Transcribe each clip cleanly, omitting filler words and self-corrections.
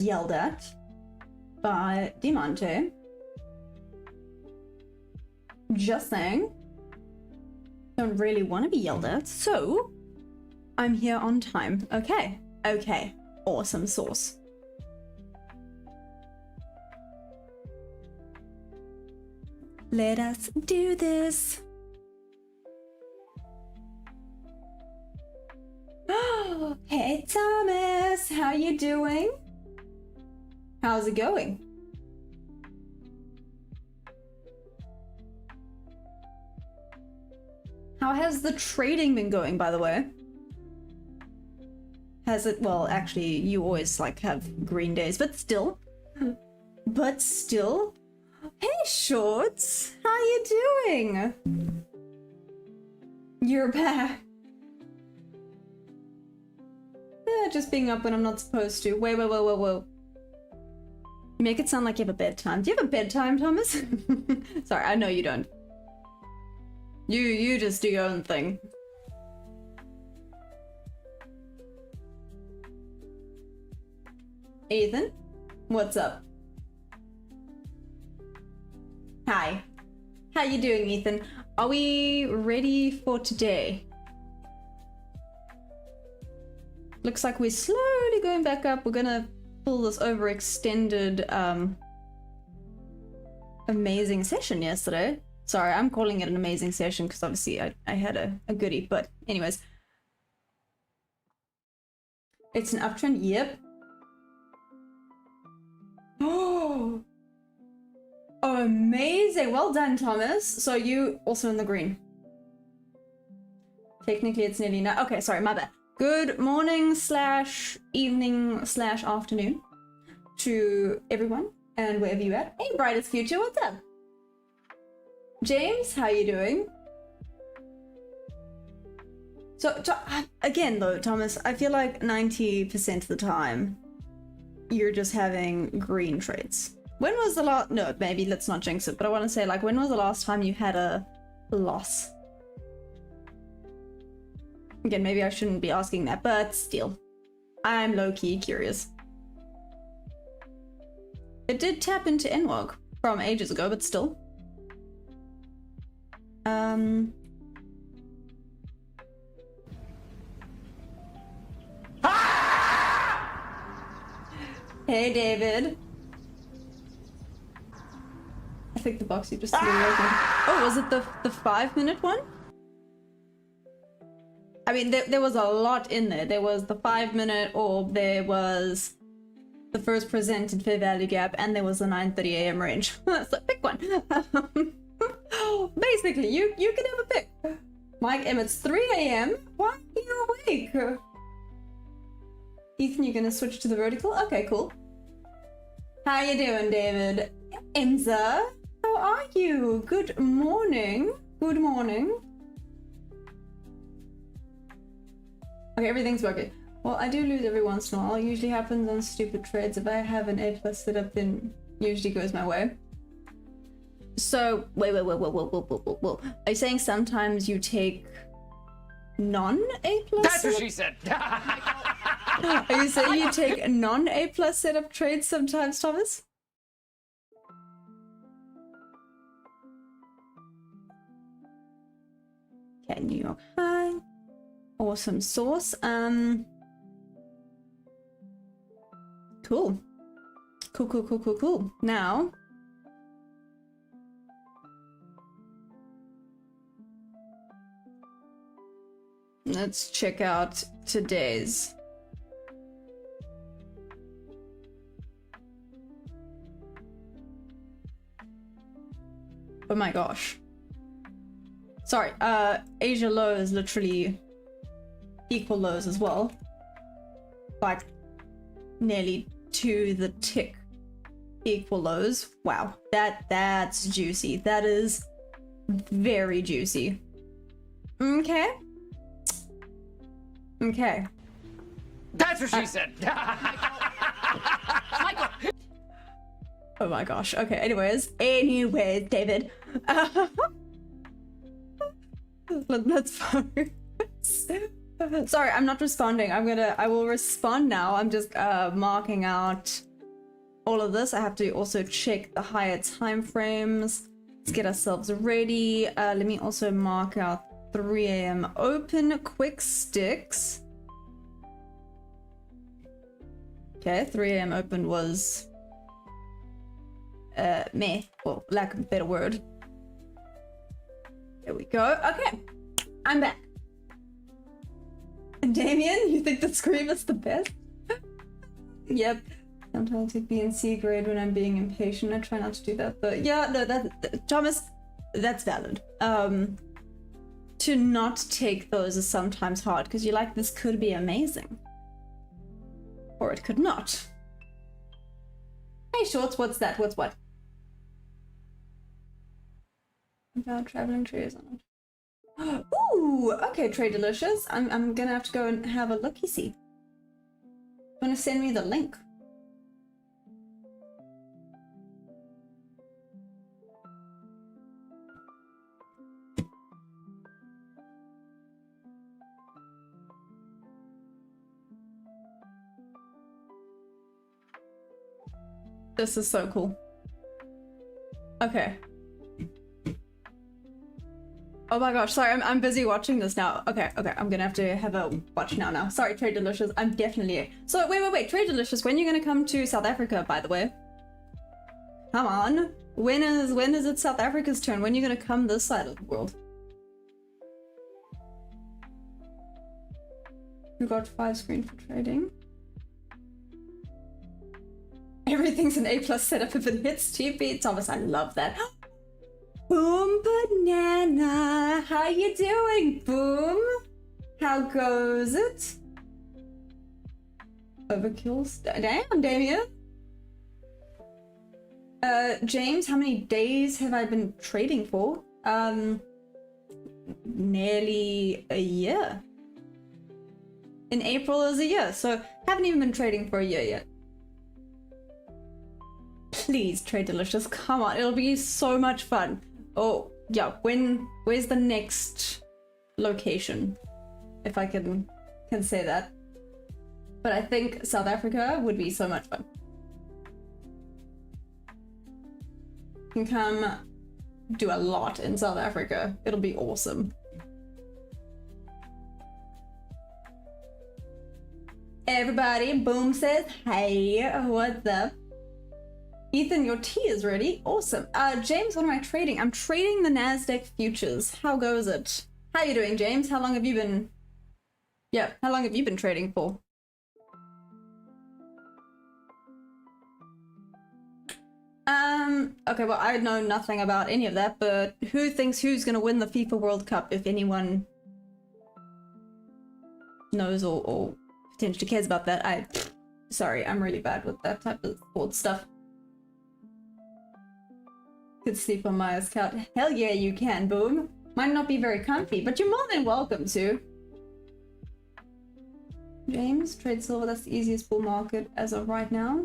yelled at by Diamante. Just saying. Don't really want to be yelled at, so I'm here on time. Okay. Okay. Awesome sauce. Let us do this. Hey Thomas, how you doing? How's it going? How has the trading been going, by the way? Has it, well, actually, you always like have green days, but still. But still. Hey Shorts, how you doing? You're back. Just being up when I'm not supposed to. Wait. You make it sound like you have a bedtime. Do you have a bedtime, Thomas? Sorry, I know you don't. You just do your own thing. Ethan, what's up? Hi. How you doing, Ethan? Are we ready for today? Looks like we're slowly going back up. We're gonna pull this overextended amazing session yesterday. Sorry, I'm calling it an amazing session because obviously I had a goodie, but anyways. It's an uptrend, yep. Oh, amazing. Well done, Thomas. So you also in the green. Technically it's nearly now. Okay, sorry, my bad. Good morning slash evening slash afternoon to everyone and wherever you at. Hey, brightest future, what's up? James, how you doing? So again though, Thomas, I feel like 90% of the time you're just having green trades. When was the last, no, maybe let's not jinx it, but I want to say, like, when was the last time you had a loss? Again, maybe I shouldn't be asking that, but still, I'm low-key curious. It did tap into NWOG from ages ago, but still. Hey, David. I think the box you just threw open. Oh, was it the 5-minute one? I mean, there was a lot in there. There was the 5-minute orb, there was the first presented fair value gap, and there was the 9:30 AM range. So pick one. Basically, you can have a pick. Mike M, it's 3 AM. Why are you awake? Ethan, you're gonna switch to the vertical? Okay, cool. How you doing, David? Emza, how are you? Good morning. Good morning. Okay, everything's working. Well, I do lose every once in a while. It usually happens on stupid trades. If I have an A+ setup, then usually goes my way. So, wait. Are you saying sometimes you take non-A+? That's what she said. Are you saying you take non-A+ setup trades sometimes, Thomas? Okay, New York high. Awesome sauce. Cool. Cool. Now, let's check out today's. Oh my gosh. Sorry, Asia low is literally equal lows as well. Like nearly to the tick equal lows. Wow, that's juicy. That is very juicy. Okay. That's what she said. Michael. Oh my gosh. Okay, anyways, David. Let's focus. Sorry, I'm not responding. I will respond now. I'm just marking out all of this, I have to also check the higher time frames. Let's get ourselves ready. Let me also mark out 3 a.m. open quick sticks. Okay, 3 a.m. open was meh, well, lack of a better word. There we go. Okay, I'm back. And Damien, you think the scream is the best? Yep. Sometimes I take B and C grade when I'm being impatient. I try not to do that, but yeah, no, Thomas, that's valid. To not take those is sometimes hard because you're like, this could be amazing. Or it could not. Hey, Shorts, what's that? What's what? About traveling trees on it. Ooh, okay, Trade Delicious. I'm gonna have to go and have a looky-see. Wanna send me the link? This is so cool. Okay. Oh my gosh, sorry, I'm busy watching this now. Okay, I'm gonna have to have a watch now. Sorry, Trade Delicious, I'm definitely... So, wait, Trade Delicious, when are you gonna come to South Africa, by the way? Come on. When is it South Africa's turn? When are you gonna come this side of the world? We got 5 screen for trading. Everything's an A+ setup if it hits TP. Thomas, I love that. Boom Banana, how you doing, Boom? How goes it? Overkills? Damn, Damien. James, how many days have I been trading for? Nearly a year. In April is a year, so haven't even been trading for a year yet. Please, Trade Delicious, come on, it'll be so much fun. Oh, yeah, where's the next location? If I can say that. But I think South Africa would be so much fun. You can come do a lot in South Africa. It'll be awesome. Everybody, Boom says, hey, what's up? Ethan, your tea is ready. Awesome. James, what am I trading? I'm trading the Nasdaq futures. How goes it? How you doing, James? How long have you been... Yeah, how long have you been trading for? Okay, well, I know nothing about any of that, but who thinks who's gonna win the FIFA World Cup, if anyone knows or potentially cares about that? Sorry, I'm really bad with that type of sports stuff. Could sleep on Maya's couch. Hell yeah, you can, Boom. Might not be very comfy, but you're more than welcome to. James, trade silver, that's the easiest bull market as of right now.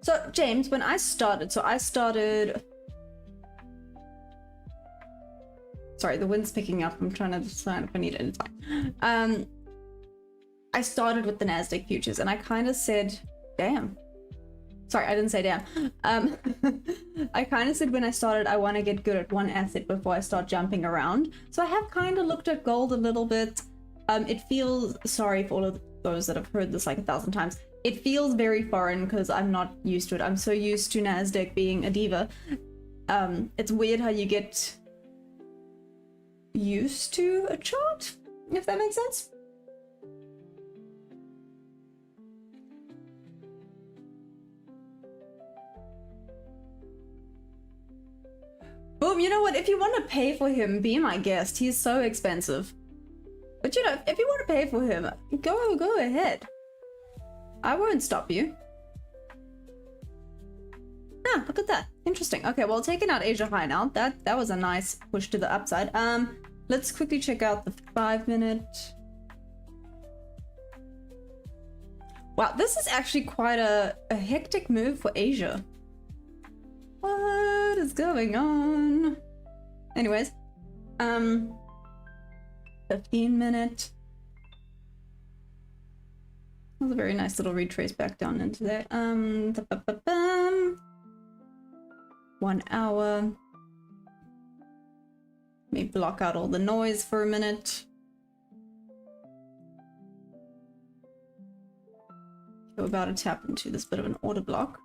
So, James, when I started, sorry, the wind's picking up. I'm trying to decide if I need it. It's fine. I started with the Nasdaq futures, and I kind of said, damn. Sorry, I didn't say damn. I kind of said when I started, I want to get good at one asset before I start jumping around. So I have kind of looked at gold a little bit. It feels, sorry for all of those that have heard this like 1,000 times. It feels very foreign because I'm not used to it. I'm so used to Nasdaq being a diva. It's weird how you get used to a chart, if that makes sense. Boom, you know what? If you want to pay for him, be my guest. He's so expensive. But you know, if you want to pay for him, go ahead. I won't stop you. Ah, look at that. Interesting. Okay, well, taking out Asia High now. That was a nice push to the upside. Let's quickly check out the 5-minute. Wow, this is actually quite a hectic move for Asia. What is going on? Anyways, 15-minute. 15 was a very nice little retrace back down into there. 1 hour. Let me block out all the noise for a minute. We're about to tap into this bit of an order block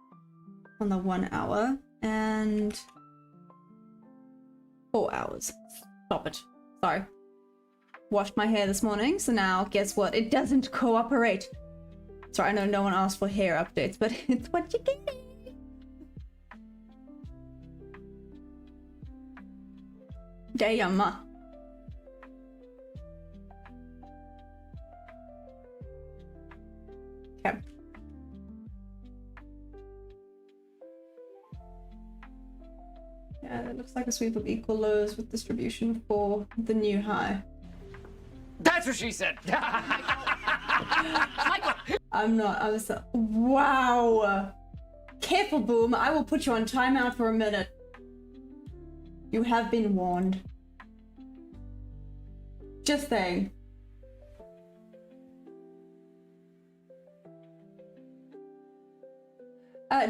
on the 1 hour and 4 hours. Stop it. Sorry. Washed my hair this morning, so now guess what? It doesn't cooperate. Sorry, I know no one asked for hair updates, but it's what you get. Damn. Okay. Yeah, it looks like a sweep of equal lows with distribution for the new high. That's what she said. Michael. I was wow. Careful, Boom. I will put you on timeout for a minute. You have been warned. Just saying.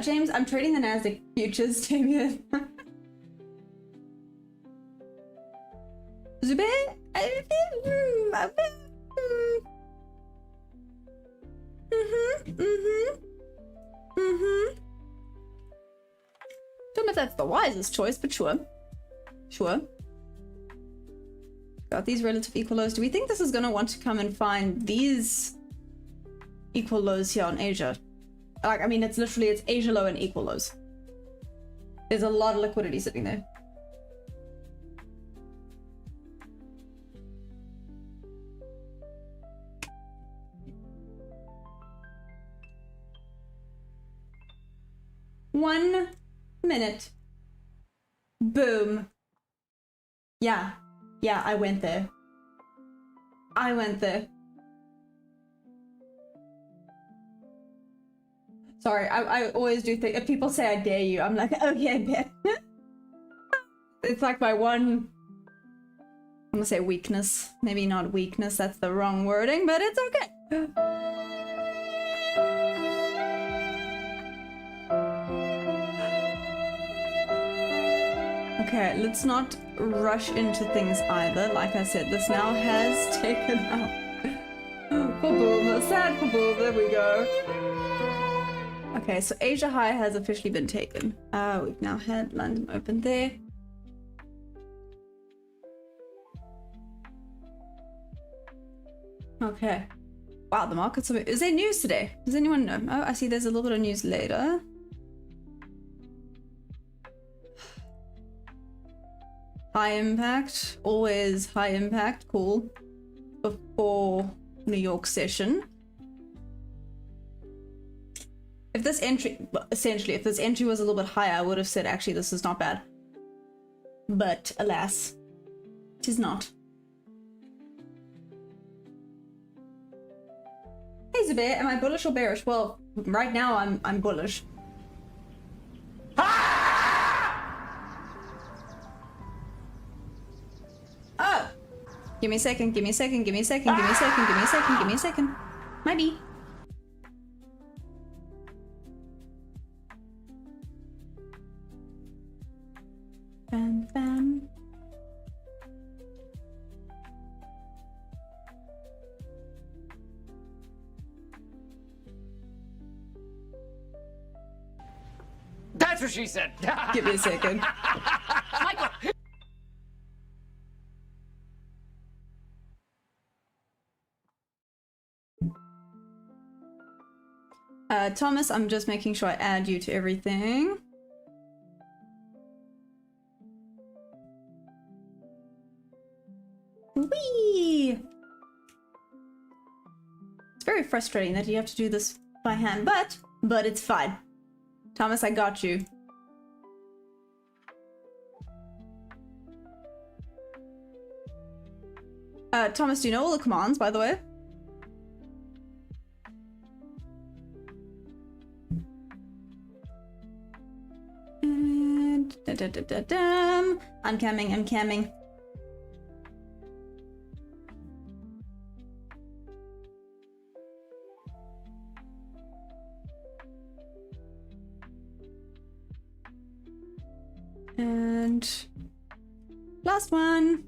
James, I'm trading the Nasdaq futures, Damien. Zubair? Don't know if that's the wisest choice, but sure. Sure. Got these relative equal lows. Do we think this is gonna want to come and find these equal lows here on Asia? Like, I mean, it's literally, it's Asia low and equal lows. There's a lot of liquidity sitting there. One minute. Boom. Yeah. Yeah, I went there. I went there. Sorry, I always do think, if people say I dare you, I'm like, okay, bet. It's like my one, I'm gonna say weakness. Maybe not weakness, that's the wrong wording, but it's okay. Okay, let's not rush into things either. Like I said, this now has taken out. For Boom, sad for Boom, there we go. Okay, so Asia High has officially been taken. We've now had London open there. Okay. Wow, the markets are... Is there news today? Does anyone know? Oh, I see there's a little bit of news later. High impact. Always high impact. Cool. Before New York session. If this entry, essentially, if this entry was a little bit higher, I would have said, actually, this is not bad. But alas, it is not. Hey Zubair, am I bullish or bearish? Well, right now I'm bullish. Oh! Give me a second, give me a second, give me a second, give me a second, give me a second, give me a second. Might be. Bam, bam. That's what she said. Give me a second. Michael. Thomas, I'm just making sure I add you to everything. Whee! It's very frustrating that you have to do this by hand, but it's fine. Thomas, I got you. Thomas, do you know all the commands, by the way? And I'm coming, I'm coming. And last one.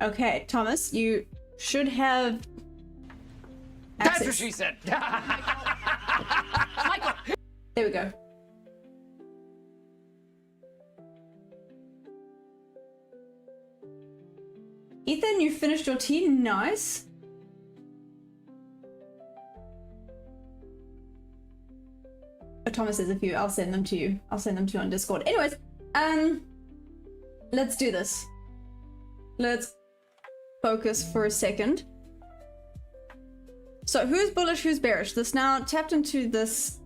Okay, Thomas, you should have access. That's what she said. Michael. There we go. Ethan, you finished your tea. Nice. Oh, Thomas has a few. I'll send them to you. I'll send them to you on Discord. Anyways, let's do this. Let's focus for a second. So who's bullish, who's bearish? This now tapped into this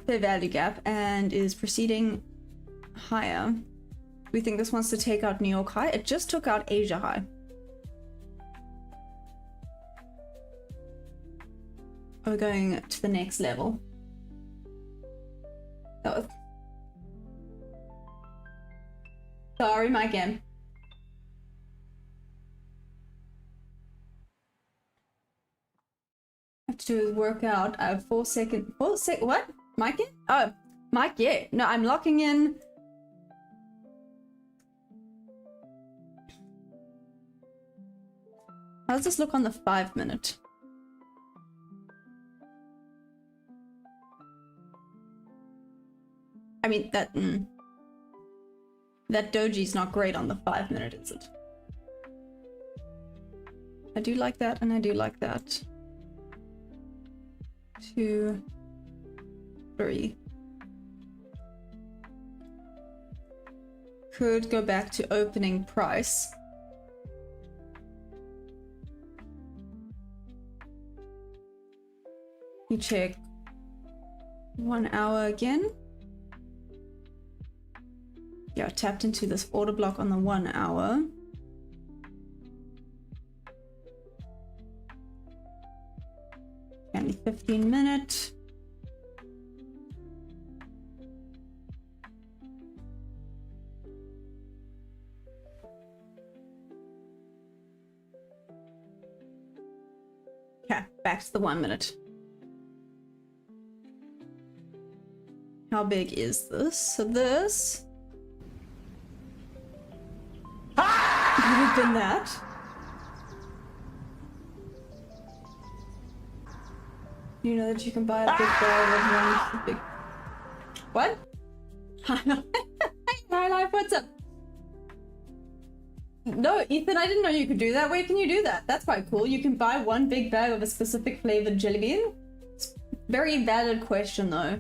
fair value gap and is proceeding higher. We think this wants to take out New York high. It just took out Asia high. We're going to the next level. Oh. Sorry, my game. Have to do is work out. I have 4 seconds. What? Mic in? Oh, mic, yeah. No, I'm locking in. How does this look on the 5 minute? I mean, that doji's not great on the 5 minute, is it? I do like that, and I do like that. 2, 3. Could go back to opening price. You check 1 hour again. Yeah, tapped into this order block on the 1 hour. And the 15 minute. Okay, back to the 1 minute. How big is this? So this would have been that. You know that you can buy a big bag of one big. What? Hi, life. What's up? No, Ethan, I didn't know you could do that. Where can you do that? That's quite cool. You can buy one big bag of a specific flavored jelly bean. It's very valid question, though.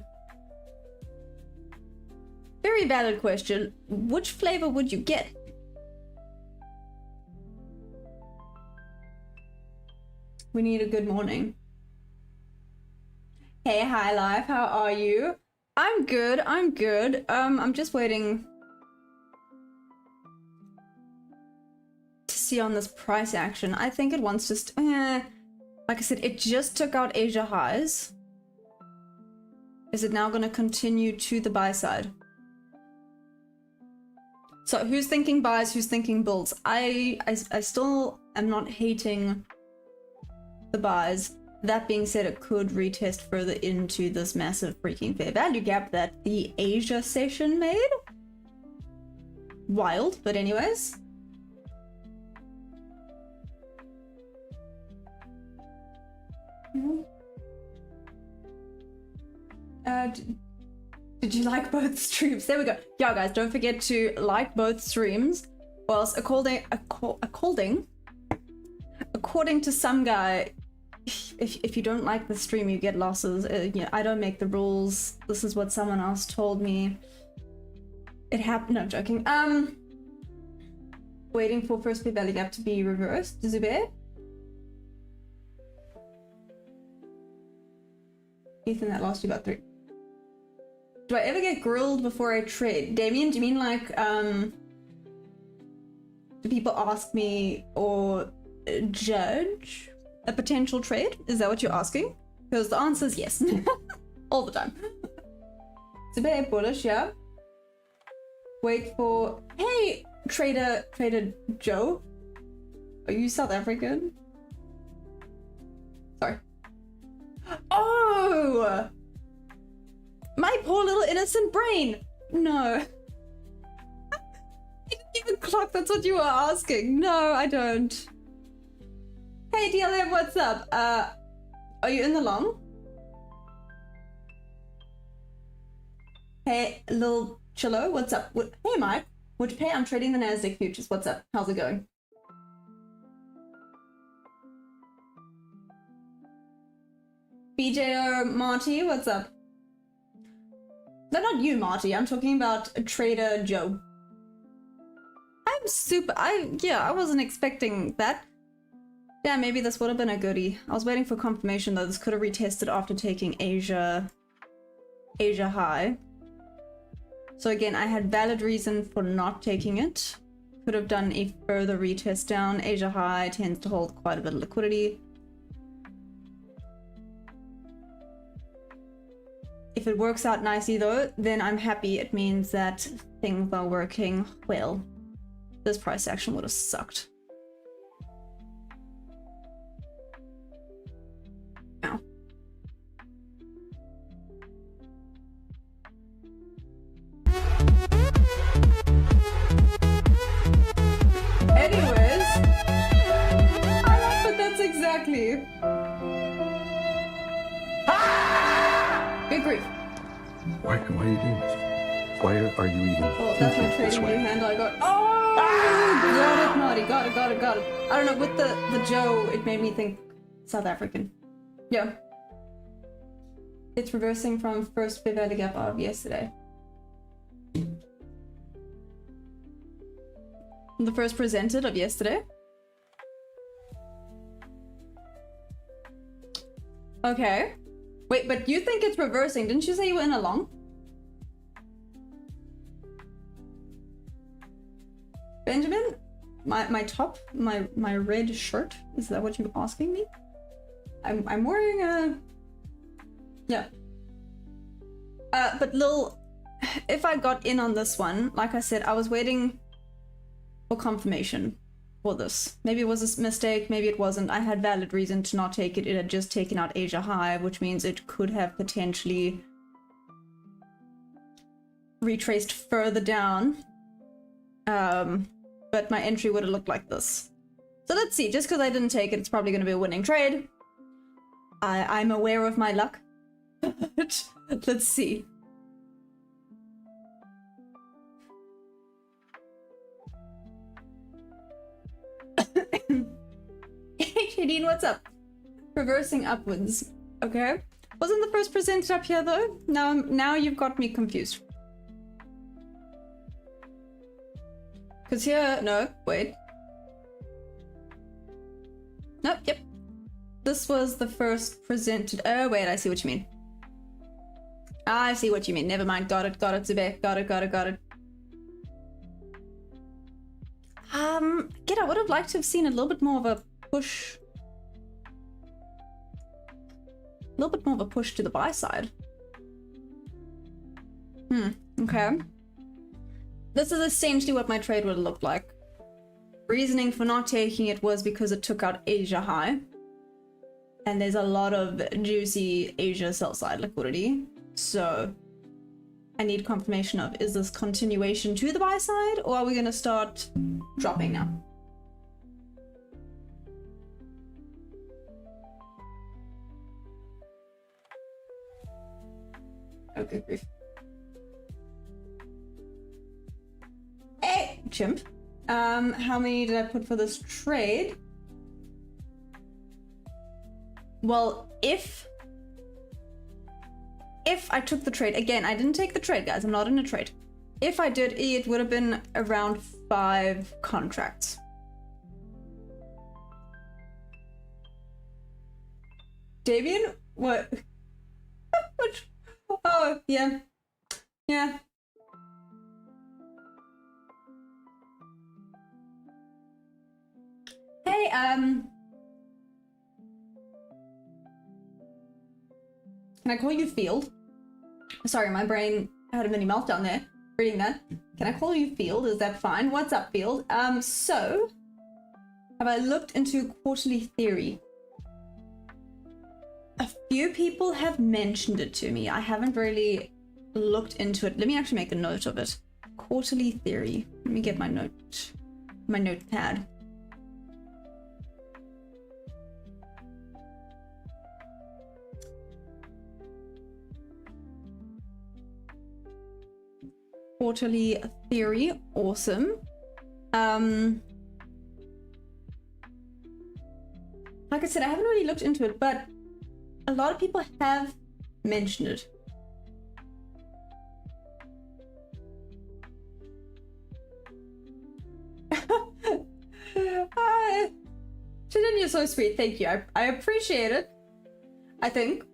Very valid question. Which flavor would you get? We need a good morning. Hey, hi life, how are you? I'm good, I'm good. I'm just waiting to see on this price action. I think it wants just, like I said, it just took out Asia highs. Is it now going to continue to the buy side? So who's thinking buys, who's thinking bulls? I still am not hating the buys. That being said, it could retest further into this massive freaking fair value gap that the Asia session made. Wild, but anyways. Did you like both streams? There we go. Yeah, guys, don't forget to like both streams. Whilst according to some guy, if you don't like the stream, you get losses. Yeah, I don't make the rules. This is what someone else told me. It happened. No, I'm joking. Waiting for first fair value gap to be reversed. Zubair? Ethan, that lost you about 3. Do I ever get grilled before I trade? Damien, do you mean like, do people ask me or judge a potential trade? Is that what you're asking? Because the answer is yes. All the time. Zubair bullish, yeah. Wait for, hey, Trader Joe. Are you South African? Sorry. Oh! poor little innocent brain. No. I didn't even clock that's what you were asking. No, I don't. Hey, DLM, what's up? Are you in the long? Hey, little Chillo, what's up? Hey, Mike. Which pay? I'm trading the Nasdaq futures. What's up? How's it going? BJ or Marty, what's up? No, not you, Marty. I'm talking about Trader Joe. I'm super. I wasn't expecting that. Yeah, maybe this would have been a goodie. I was waiting for confirmation though. This could have retested after taking Asia high. So again, I had valid reason for not taking it. Could have done a further retest down. Asia high tends to hold quite a bit of liquidity. If it works out nicely though, then I'm happy. It means that things are working well. This price action would have sucked. Ow. Anyways, I like what that's exactly. Good grief. Why are you doing this? Why are you even Oh, that's my thinking this trading way? view handle. I got. Oh, got it, Marty. Got it. I don't know. With the Joe, it made me think South African. Yeah. It's reversing from first fair value gap out of yesterday. The first presented of yesterday. Okay. Wait, but you think it's reversing? Didn't you say you were in a long? Benjamin? My top? My red shirt? Is that what you're asking me? I'm wearing a... Yeah. But Lil, if I got in on this one, like I said, I was waiting for confirmation for this. Maybe it was a mistake, maybe it wasn't. I had valid reason to not take it. It had just taken out Asia high, which means it could have potentially retraced further down. But my entry would have looked like this. So let's see, just because I didn't take it, it's probably going to be a winning trade. I'm aware of my luck. Let's see. Hey Shadeen, what's up? Reversing upwards. Okay. Wasn't the first presented up here though? Now you've got me confused. Because here, no, wait. Nope, yep. This was the first presented. Oh, wait, I see what you mean. I see what you mean. Never mind. Got it, Zube. Got it. Again, I would have liked to have seen a little bit more of a push. A little bit more of a push to the buy side. Okay. This is essentially what my trade would have looked like. Reasoning for not taking it was because it took out Asia high. And there's a lot of juicy Asia sell side liquidity. So I need confirmation of, is this continuation to the buy side or are we going to start dropping now? Okay, grief. Hey, chimp. How many did I put for this trade? Well, if I took the trade, again, I didn't take the trade, guys. I'm not in a trade. If I did, it would have been around 5 contracts. Davian? What? Which? Oh, yeah. Yeah. Hey, can I call you Field? Sorry, my brain had a mini meltdown there, reading that. Can I call you Field? Is that fine? What's up, Field? So, have I looked into quarterly theory? A few people have mentioned it to me. I haven't really looked into it. Let me actually make a note of it. Quarterly theory. Let me get my notepad. Quarterly theory, awesome. Like I said, I haven't really looked into it, but a lot of people have mentioned it. Shiden, you're so sweet. Thank you. I appreciate it. I think.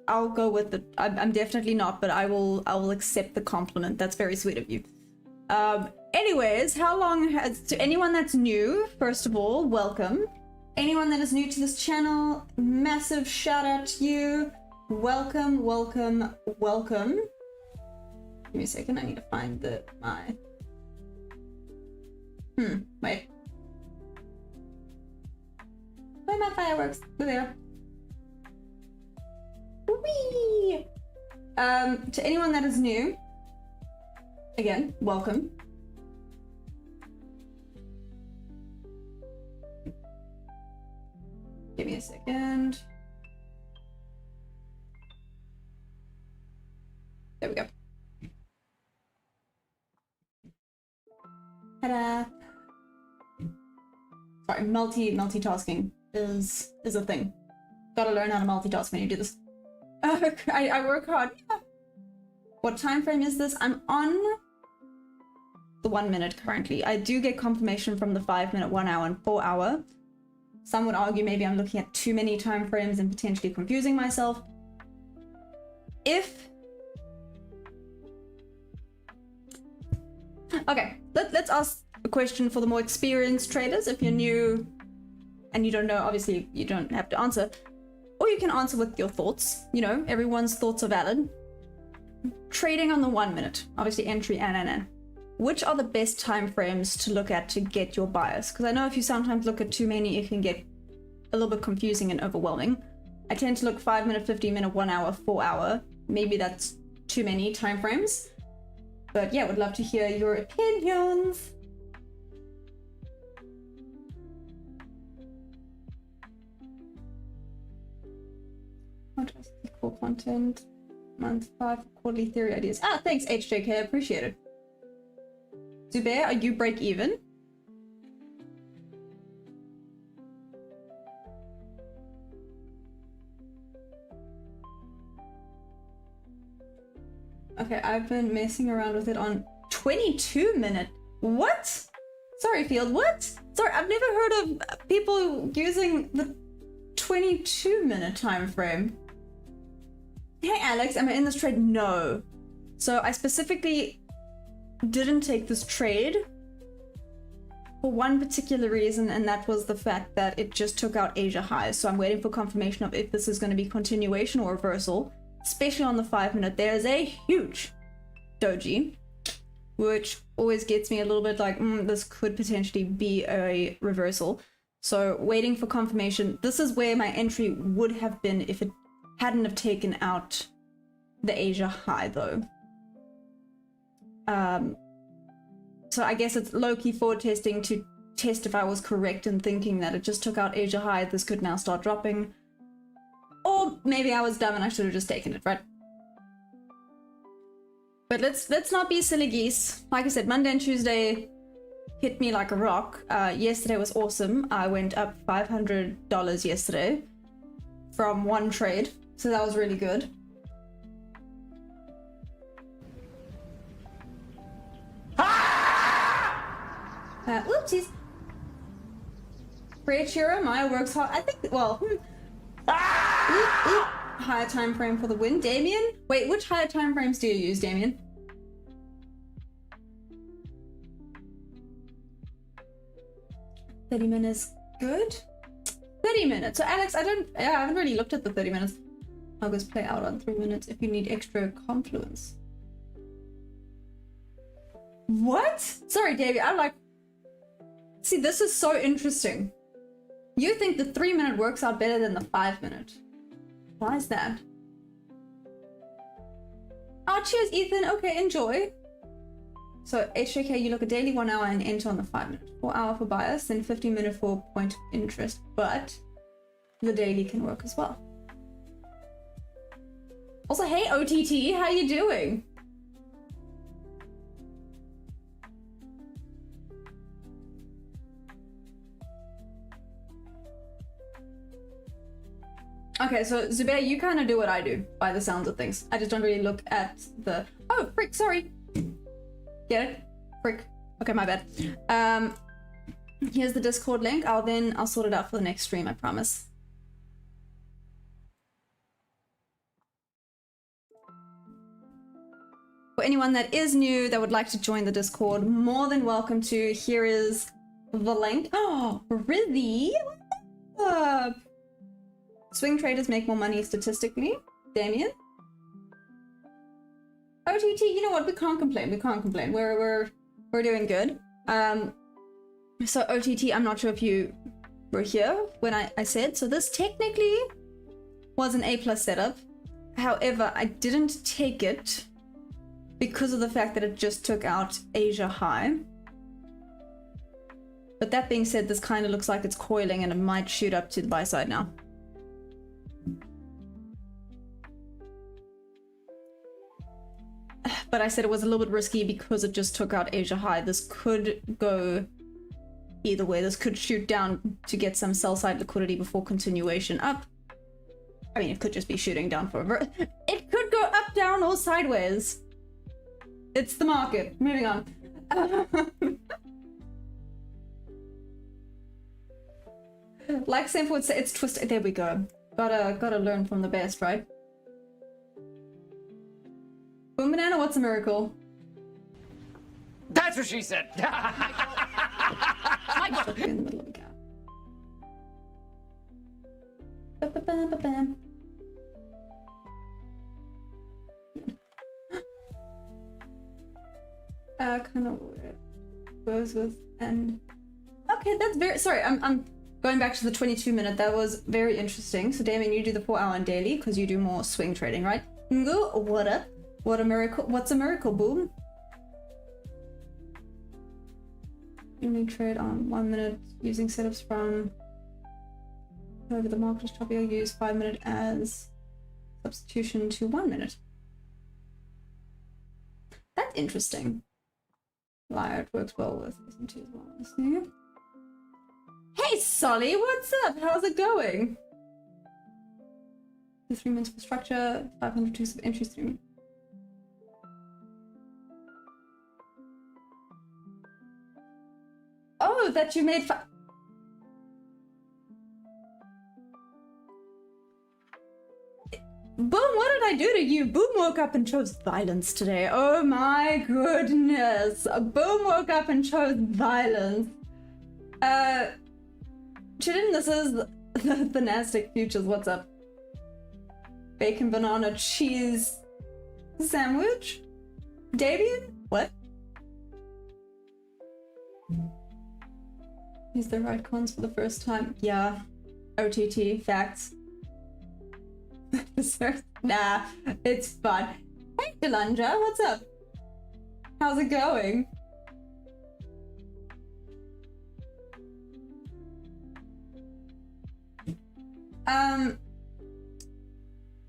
I'll go with it. I'm definitely not, but I will accept the compliment. That's very sweet of you. Anyways, how long has, to anyone that's new, first of all, welcome. Anyone that is new to this channel, massive shout out to you. Welcome, welcome, welcome. Give me a second, I need to find my wait. Where are my fireworks? Oh, there. Whee! To anyone that is new, again, welcome. Give me a second. There we go. Ta-da! Sorry, multitasking is a thing. Gotta learn how to multitask when you do this. I work hard. Yeah. What time frame is this? I'm on the 1 minute currently. I do get confirmation from the 5 minute, 1 hour, and 4 hour. Some would argue maybe I'm looking at too many time frames and potentially confusing myself. Okay, let's ask a question for the more experienced traders. If you're new and you don't know, obviously you don't have to answer. Or you can answer with your thoughts. You know, everyone's thoughts are valid. Trading on the 1 minute, obviously entry and. Which are the best time frames to look at to get your bias? Because I know if you sometimes look at too many, it can get a little bit confusing and overwhelming. I tend to look 5 minute, 15 minute, 1 hour, 4 hour. Maybe that's too many time frames. But yeah, would love to hear your opinions. Contrast equal content. Month 5 quarterly theory ideas. Ah, thanks HJK, appreciate it. Zubair, are you break even? Okay, I've been messing around with it on 22 minute. What? Sorry, Field, what? Sorry, I've never heard of people using the 22 minute time frame. Hey Alex, am I in this trade? No. So I specifically didn't take this trade for one particular reason, and that was the fact that it just took out Asia highs. So I'm waiting for confirmation of if this is going to be continuation or reversal, especially on the 5 minute. There's a huge doji, which always gets me a little bit like, this could potentially be a reversal. So waiting for confirmation. This is where my entry would have been if it hadn't have taken out the Asia high though. So I guess it's low-key forward testing to test if I was correct in thinking that it just took out Asia high, this could now start dropping. Or maybe I was dumb and I should have just taken it, right? But let's not be silly geese. Like I said, Monday and Tuesday hit me like a rock. Yesterday was awesome. I went up $500 yesterday from one trade, so that was really good. Oopsies. Rachira, Maya works hard. I think, well, higher time frame for the win. Damien? Wait, which higher time frames do you use, Damien? $30 minutes. Good. 30 minutes. So Alex, I haven't really looked at the 30 minutes. I'll just play out on 3 minutes if you need extra confluence. What? Sorry, Davey, I'm like... See, this is so interesting. You think the 3 minute works out better than the 5 minute. Why is that? Oh, cheers, Ethan. Okay, enjoy. So HJK, you look at daily 1 hour and enter on the 5 minute. 4 hour for bias, then 15-minute for point of interest. But the daily can work as well. Also, hey OTT, how you doing? Okay, so Zubair, you kind of do what I do by the sounds of things. I just don't really look at the... Oh, frick, sorry. Get it? Frick. Okay, my bad. Here's the Discord link. I'll sort it out for the next stream, I promise. For anyone that is new that would like to join the Discord, more than welcome to. Here is the link. Oh, Rizzy! What's up? Swing traders make more money statistically. Damien? OTT, you know what? We can't complain. We can't complain. We're doing good. So OTT, I'm not sure if you were here when I said. So this technically was an A+ setup. However, I didn't take it because of the fact that it just took out Asia high. But that being said, this kind of looks like it's coiling and it might shoot up to the buy side now. But I said it was a little bit risky because it just took out Asia high. This could go either way. This could shoot down to get some sell side liquidity before continuation up. I mean, it could just be shooting down forever. It could go up, down, or sideways. It's the market. Moving on. Like Sam would say, it's twisted. There we go. Gotta learn from the best, right? Boom banana, what's a miracle? That's what she said. In the middle of the gap. Ba-ba-ba-ba-bam. Kind of goes with and okay, that's very sorry. I'm going back to the 22-minute. That was very interesting. So Damien, you do the 4 hour and daily because you do more swing trading, right? Ngo, what up? What a miracle! What's a miracle, boom? Only trade on 1 minute using setups from however the market is choppy. I use 5 minute as substitution to 1 minute. That's interesting. Liar, it works well with SMC as well. See? Hey Solly, what's up? How's it going? The 3 minutes for structure, 500 tools of entry stream. Oh, that you made Boom, what did I do to you? Boom woke up and chose violence today. Oh my goodness. Boom woke up and chose violence. Chidin, this is the Nasdaq futures. What's up? Bacon, banana, cheese sandwich? Davian? What? Use the right cons for the first time. Yeah. OTT, facts. Nah, it's fun. Hey, Delandra, what's up? How's it going?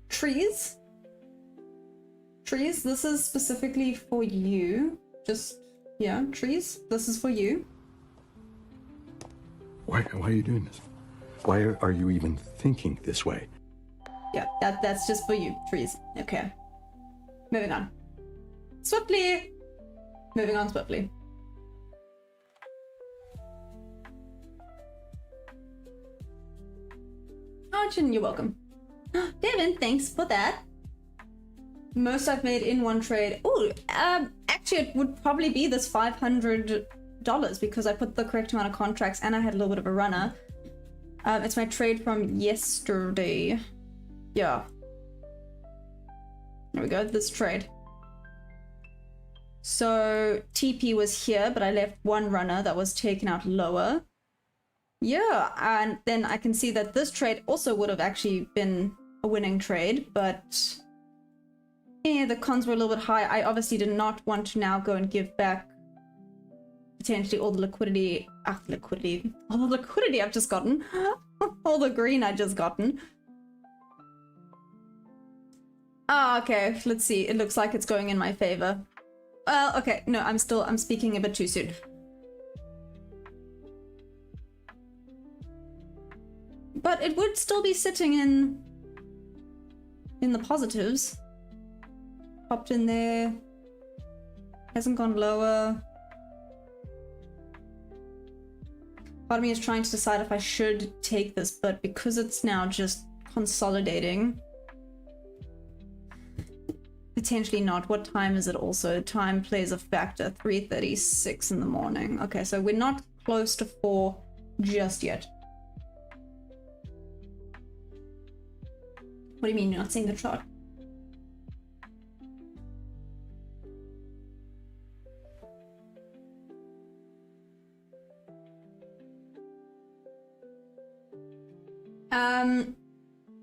Trees? Trees, this is specifically for you. Just, yeah, trees, this is for you. Why are you doing this? Why are you even thinking this way? Yeah, that's just for you, trees. Okay. Moving on. Swiftly! Moving on swiftly. Oh, Chin, you're welcome. Devin, thanks for that. Most I've made in one trade. Oh, actually it would probably be this $500 because I put the correct amount of contracts and I had a little bit of a runner. It's my trade from yesterday. Yeah. There we go, this trade. So TP was here, but I left one runner that was taken out lower. Yeah, and then I can see that this trade also would have actually been a winning trade, but the cons were a little bit high. I obviously did not want to now go and give back potentially all the liquidity, all the liquidity I've just gotten, all the green I just gotten. Ah, okay, let's see. It looks like it's going in my favor. Well, okay, no, I'm speaking a bit too soon. But it would still be sitting in the positives. Popped in there. Hasn't gone lower. Part of me is trying to decide if I should take this, but because it's now just consolidating, potentially not. What time is it also? Time plays a factor. 3:36 in the morning. Okay, so we're not close to 4 just yet. What do you mean you're not seeing the chart?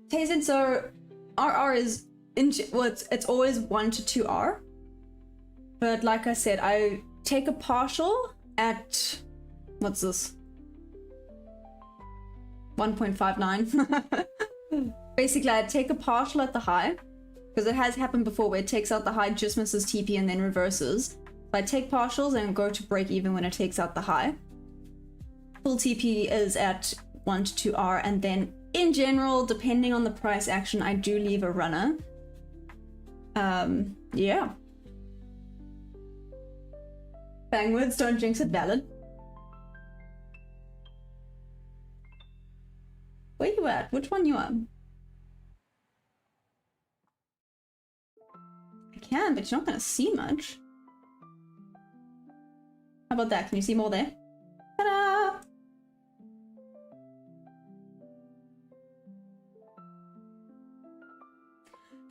Tayson, so RR is well, it's always 1 to 2 R, but like I said, I take a partial at what's this, 1.59. Basically, I take a partial at the high because it has happened before where it takes out the high, just misses TP, and then reverses. So I take partials and go to break even when it takes out the high. Full TP is at 1 to 2 R, and then in general, depending on the price action, I do leave a runner. Yeah. Bangwords, don't jinx it, valid. Where you at? Which one you on? I can, but you're not gonna see much. How about that? Can you see more there? Ta-da!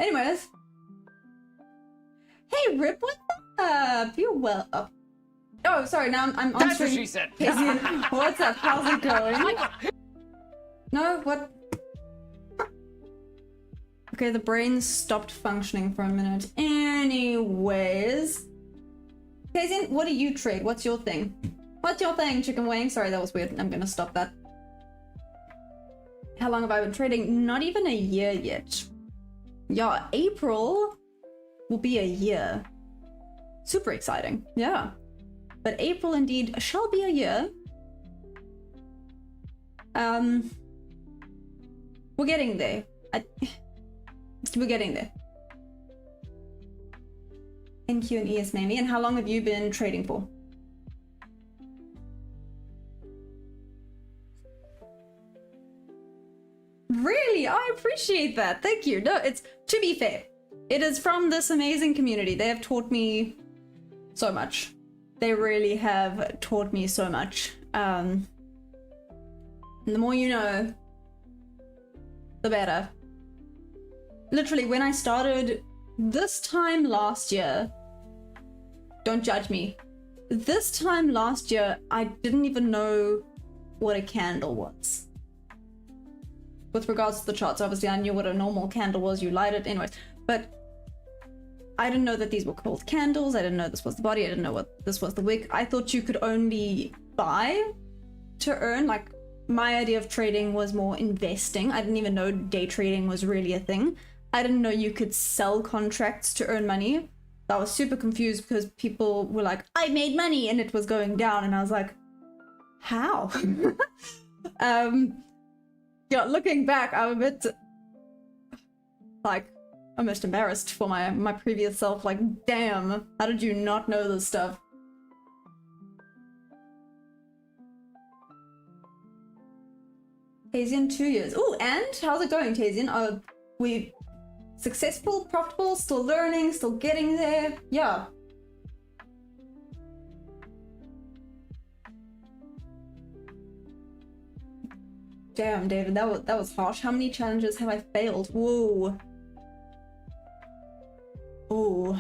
Anyways. Hey, Rip, what's up? You're well up. Oh, sorry, now I'm That's what answering. she said. What's up? How's it going? No, what? Okay, the brain stopped functioning for a minute. Anyways. Kazin, what do you trade? What's your thing? What's your thing, chicken wing? Sorry, that was weird. I'm gonna stop that. How long have I been trading? Not even a year yet. Yeah, April will be a year. Super exciting. Yeah. But April indeed shall be a year. We're getting there. We're getting there. NQ and ES mainly. And how long have you been trading for? Really? I appreciate that. Thank you. No, it's, to be fair, it is from this amazing community. They have taught me so much. They really have taught me so much. And the more you know, the better. Literally, when I started this time last year, don't judge me. This time last year, I didn't even know what a candle was. With regards to the charts, obviously I knew what a normal candle was, you light it, anyways. But I didn't know that these were called candles. I didn't know this was the body. I didn't know what this was the wick. I thought you could only buy to earn. Like, my idea of trading was more investing. I didn't even know day trading was really a thing. I didn't know you could sell contracts to earn money. I was super confused because people were like, I made money, and it was going down, and I was like, how? Yeah, looking back, I'm a bit like almost embarrassed for my previous self. Like, damn, how did you not know this stuff? Tazian, 2 years. Oh, and how's it going, Tazian? Are we successful, profitable, still learning, still getting there? Yeah. Damn, David, that was harsh. How many challenges have I failed? Whoa. Oh,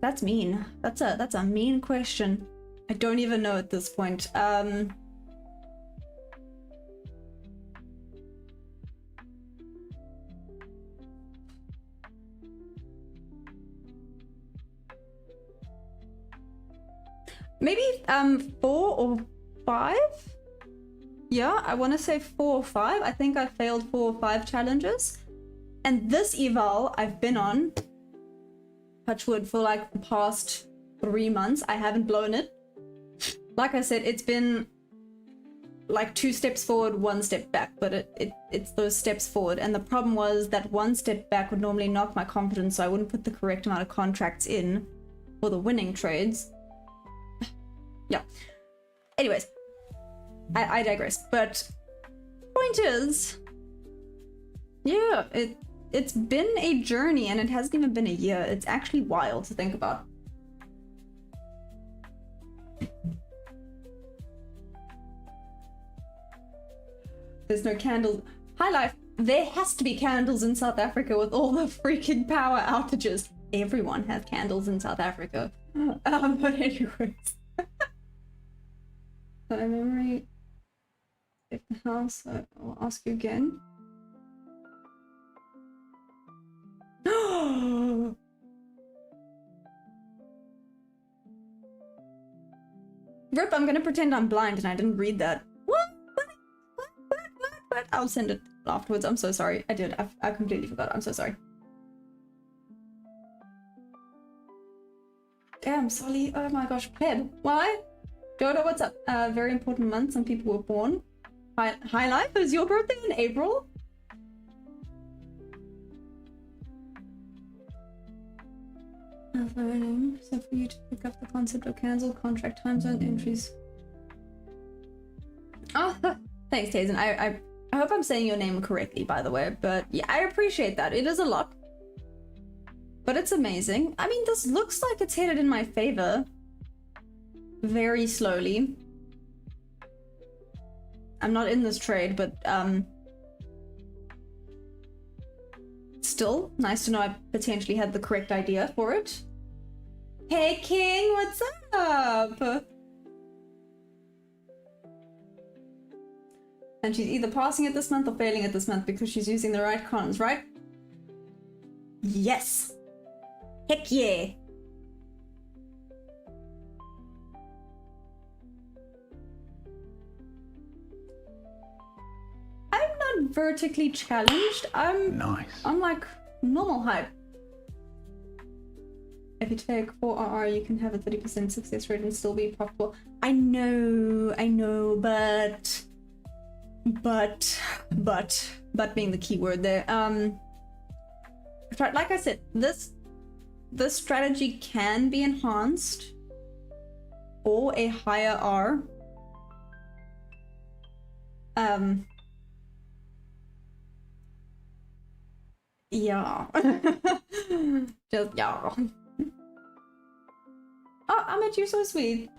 that's mean. That's a mean question. I don't even know at this point. maybe 4 or 5. Yeah, I want to say 4 or 5. I think I failed 4 or 5 challenges. And this eval I've been on, touch wood, for like the past 3 months. I haven't blown it. Like I said, it's been like 2 steps forward, 1 step back, but it's those steps forward. And the problem was that 1 step back would normally knock my confidence, so I wouldn't put the correct amount of contracts in for the winning trades. Yeah. Anyways, I digress. But point is, yeah, it's been a journey, and it hasn't even been a year. It's actually wild to think about. There's no candles. High life, there has to be candles in South Africa with all the freaking power outages. Everyone has candles in South Africa. But anyways. So memory, if the house, I'll ask you again. Rip, I'm gonna pretend I'm blind and I didn't read that. What? I'll send it afterwards. I'm so sorry. I completely forgot. I'm so sorry. Damn, Solly. Oh my gosh. Pleb. Why? Jodo, what's up? Very important month. Some people were born. High life. Is your birthday in April? So for you to pick up the concept of cancel contract time zone entries. Oh, thanks, Tazen. I hope I'm saying your name correctly, by the way, but yeah, I appreciate that. It is a lot, but it's amazing. I mean, this looks like it's headed in my favor. Very slowly. I'm not in this trade, but still nice to know I potentially had the correct idea for it. Hey King, what's up? And she's either passing it this month or failing it this month because she's using the right cons, right? Yes. Heck yeah. I'm not vertically challenged. I'm like normal height. If you take 4 RR, you can have a 30% success rate and still be profitable. I know, but being the key word there. Like I said, this strategy can be enhanced or a higher R. Yeah. Just yeah. Oh, Ahmed, you're so sweet.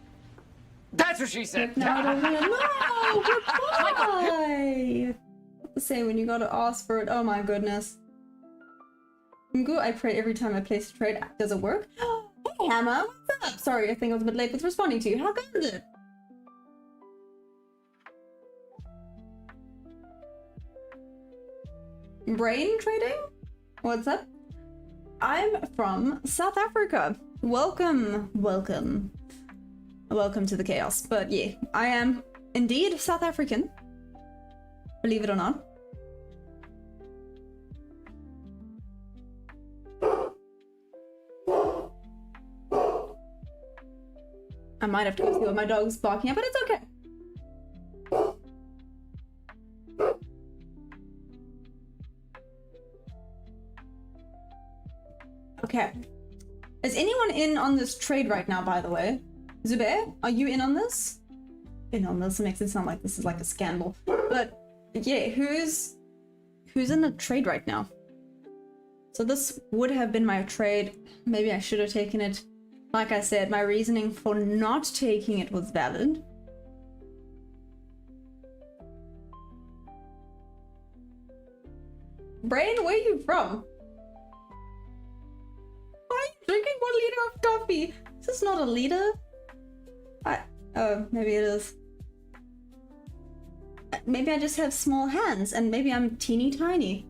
That's what she said. No, goodbye. What to say when you gotta ask for it? Oh my goodness. Ngu, I pray every time I place a trade. Does it work? Hey Hammer, what's up? Sorry, I think I was a bit late with responding to you. How goes it? Brain trading? What's up? I'm from South Africa. Welcome to the chaos. But yeah, I am indeed South African. Believe it or not. I might have to go see what my dog's barking at, but it's okay. Okay. Is anyone in on this trade right now, by the way? Zubair, are you in on this? In on this? It makes it sound like this is like a scandal. But yeah, who's in the trade right now? So this would have been my trade. Maybe I should have taken it. Like I said, my reasoning for not taking it was valid. Brain, where are you from? Why are you drinking 1 liter of coffee? Is this not a liter? Oh, maybe it is. Maybe I just have small hands and maybe I'm teeny tiny.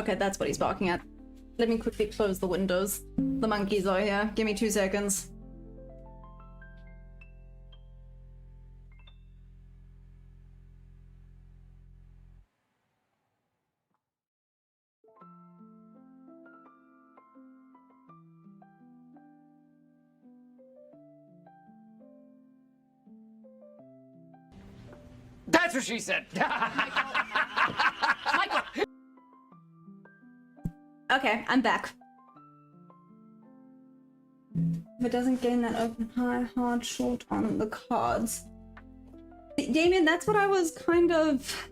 Okay, that's what he's barking at. Let me quickly close the windows. The monkeys are here. Give me 2 seconds. That's what she said. Okay, I'm back. If it doesn't gain that open high, hard, short on the cards. Damien, that's what I was kind of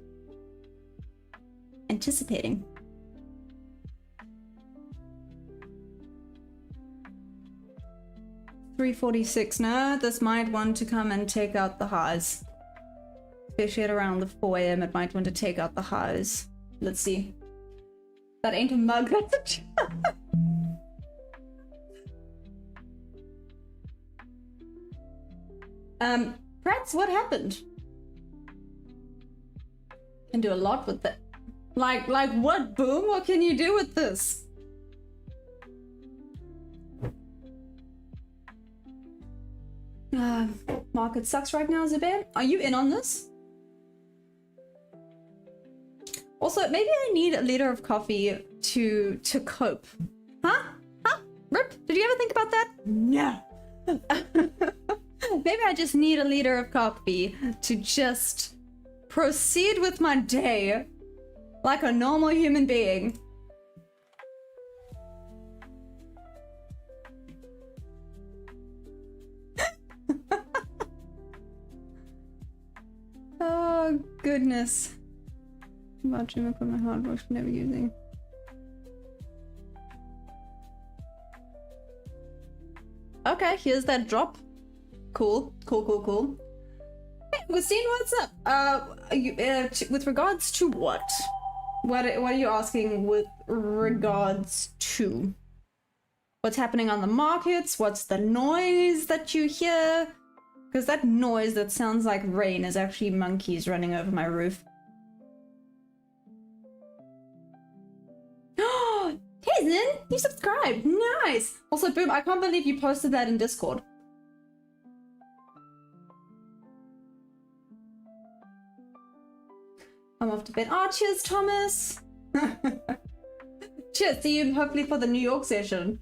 anticipating. $346. No, this might want to come and take out the highs. Especially at around the 4 AM, it might want to take out the highs. Let's see. That ain't a mug, that's a joke. Prats, what happened? Can do a lot with that. Like what, Boom? What can you do with this? Market sucks right now, Zubair. Are you in on this? Also, maybe I need a liter of coffee to cope. Huh? Huh? Rip, did you ever think about that? No. Maybe I just need a liter of coffee to just proceed with my day like a normal human being. Oh, goodness. About gym equipment, hard work, never using. Okay, here's that drop. Cool. Hey, Augustine, what's up? With regards to what? What are you asking with regards to? What's happening on the markets? What's the noise that you hear? Because that noise that sounds like rain is actually monkeys running over my roof. Hazen, you subscribed. Nice. Also, Boom, I can't believe you posted that in Discord. I'm off to bed. Oh, cheers, Thomas. Cheers. See you hopefully for the New York session.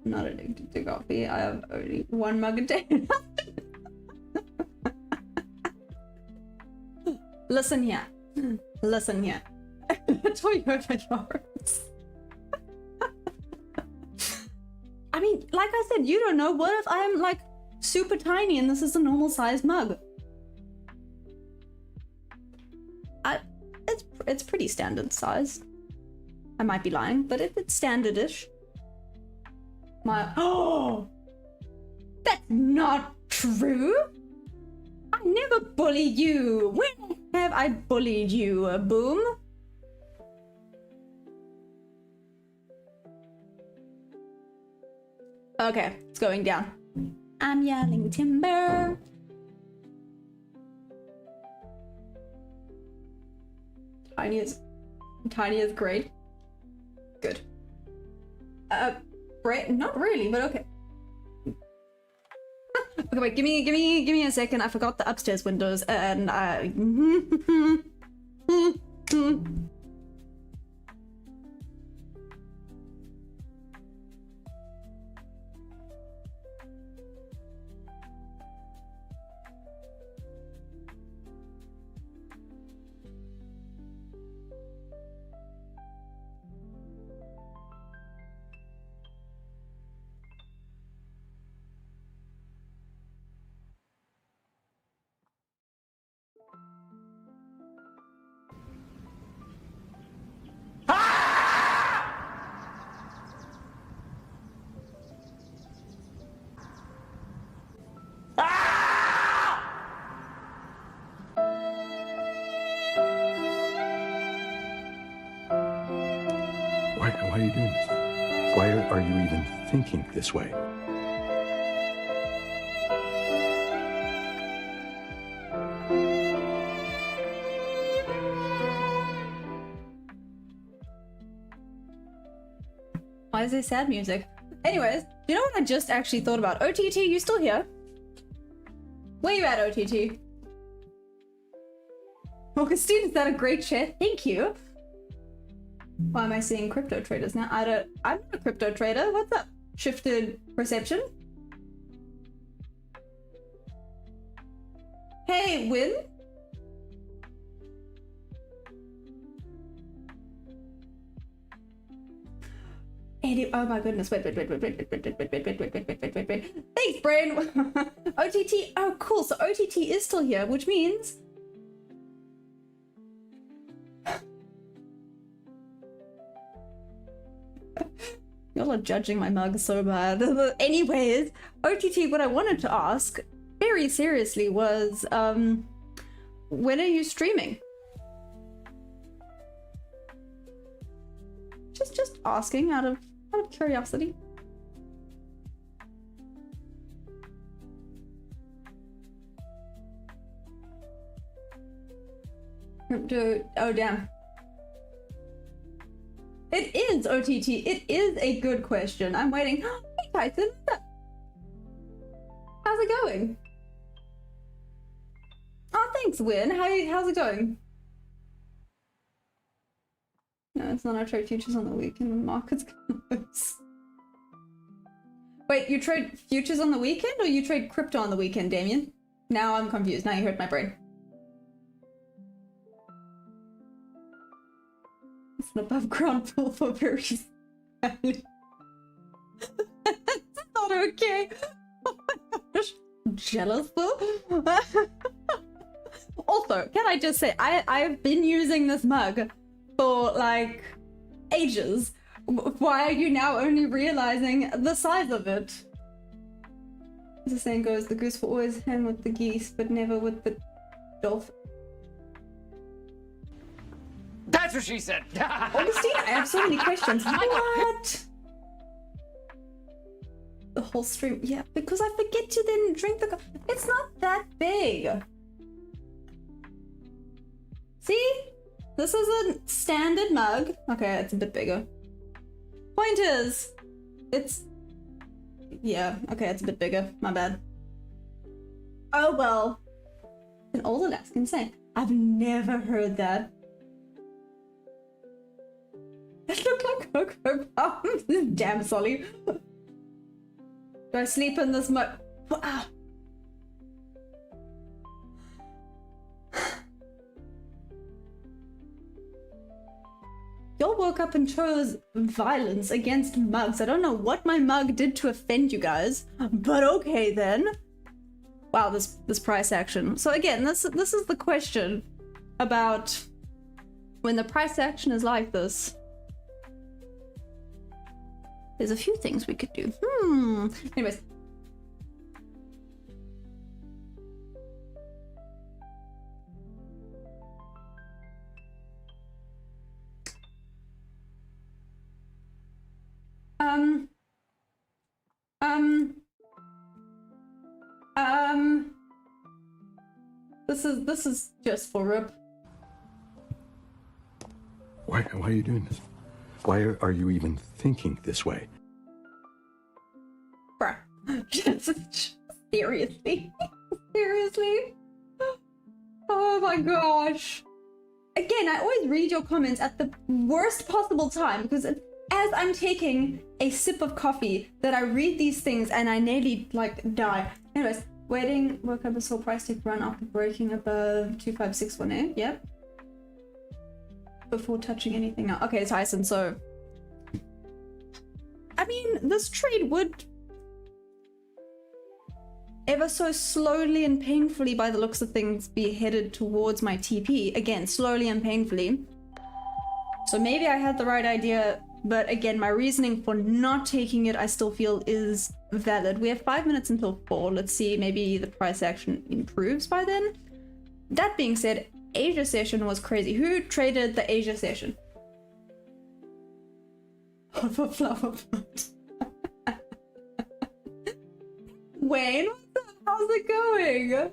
I'm not addicted to coffee. I have only 1 mug a day. Listen here. Listen here. Toyota Yaris. I mean, like I said, you don't know. What if I'm like super tiny and this is a normal sized mug? It's pretty standard size. I might be lying, but if it's standardish. Oh, that's not true. I never bullied you. When have I bullied you, Boom? Okay, it's going down. I'm yelling timber. Tiny is great. Good. Great, not really, but okay. Okay, wait, give me a second. I forgot the upstairs windows and I Why are you doing this? Why are you even thinking this way? Why is there sad music? Anyways, you know what I just actually thought about? OTT, you still here? Where you at, OTT? Augustine, is that a great share? Thank you. Why am I seeing crypto traders now? I'm not a crypto trader. What's up? Shifted perception? Hey, Win? Oh my goodness, wait. Thanks, brain. OTT, oh cool, so OTT is still here, which means... Y'all are judging my mug so bad. Anyways, OTT, what I wanted to ask, very seriously, was, when are you streaming? Just asking out of curiosity. Dude, oh damn. It is OTT. It is a good question. I'm waiting. Hey Tyson, how's it going? Oh, thanks, Win. How's it going? No, it's not. I trade futures on the weekend when markets close. Wait, you trade futures on the weekend or you trade crypto on the weekend, Damien? Now I'm confused. Now you hurt my brain. It's an above ground pool for very sadly. That's not okay. Oh my gosh. Jealous though? Also, can I just say, I've been using this mug for like ages. Why are you now only realizing the size of it? As the saying goes, the goose will always hang with the geese, but never with the dolphin. That's what she said. Augustine, I have so many questions. What? The whole stream, yeah, because I forget to then drink the. It's not that big. See? This is a standard mug. Okay, it's a bit bigger. Point is, it's... Yeah, okay, it's a bit bigger. My bad. Oh well. An old Alaskan saying. I've never heard that. It looked like Cocoa Pounds. Damn, Solly. Do I sleep in this mug? Wow. Y'all woke up and chose violence against mugs. I don't know what my mug did to offend you guys, but okay then. Wow, this price action. So again, this is the question about when the price action is like this. There's a few things we could do. Anyways. This is just for rip. Why are you doing this? Why are you even thinking this way? Bruh. Seriously? Seriously? Oh my gosh. Again, I always read your comments at the worst possible time because as I'm taking a sip of coffee that I read these things and I nearly like die. Anyways, waiting, woke up, saw price take run after breaking above 25618. Yep. Before touching anything now. Okay, Tyson, so I mean, this trade would ever so slowly and painfully, by the looks of things, be headed towards my TP. Again, slowly and painfully. So maybe I had the right idea, but again, my reasoning for not taking it, I still feel is valid. We have 5 minutes until 4. Let's see, maybe the price action improves by then. That being said, Asia session was crazy. Who traded the Asia session? Of a flower pot. Wayne, what's up? How's it going?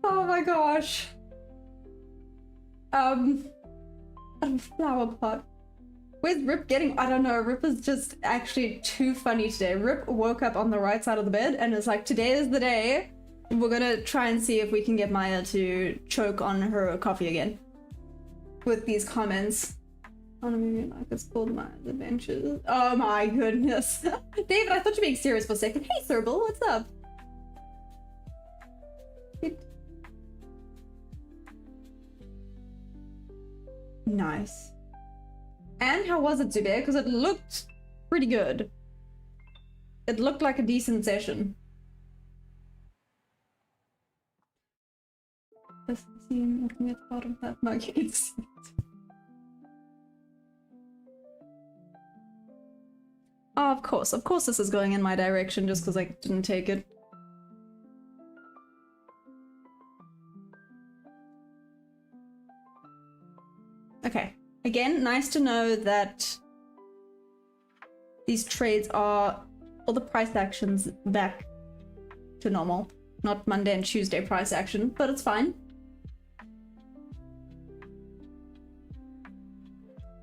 Oh my gosh. A flower pot. Where's Rip getting? I don't know. Rip is just actually too funny today. Rip woke up on the right side of the bed and is like, today is the day. We're gonna try and see if we can get Maya to choke on her coffee again. With these comments. On a movie like it's called Maya's Adventures. Oh my goodness. David, I thought you were being serious for a second. Hey, Serbil, what's up? Nice. And how was it, Zubair? Because it looked pretty good. It looked like a decent session. Just seeing, looking at the bottom of that mug, you can see it. Oh, of course this is going in my direction just because I didn't take it. Okay, again, nice to know that these trades are all the price actions back to normal. Not Monday and Tuesday price action, but it's fine.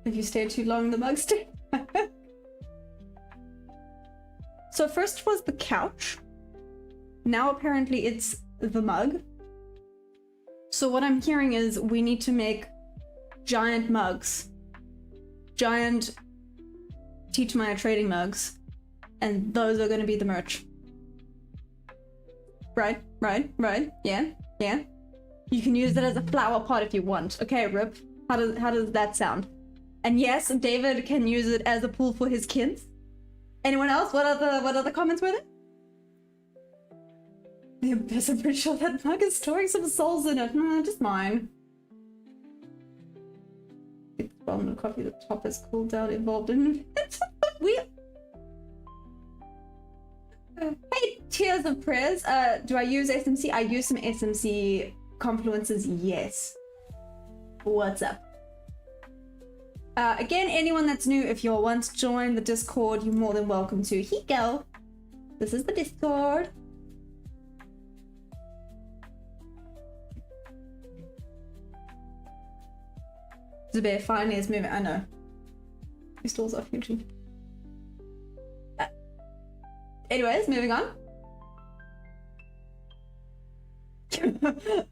If you stay too long, the mug stay. So first was the couch. Now apparently it's the mug. So what I'm hearing is we need to make giant mugs. Giant Teach Maya trading mugs. And those are going to be the merch. Right. Yeah. You can use it as a flower pot if you want. Okay, Rip. How does that sound? And yes, David can use it as a pool for his kids. Anyone else? What other comments were there? The Abyss, I'm pretty sure that mug is storing some souls in it. No, just mine. The bottom of the coffee, the top is cooled down, evolved in we. Hey, Tears of Prayers. Do I use SMC? I use some SMC confluences, yes. What's up? Again, anyone that's new, if you want to join the Discord, you're more than welcome to. Here you go. This is the Discord. Zubair finally is moving. I know. He stalls off YouTube. Anyways, moving on.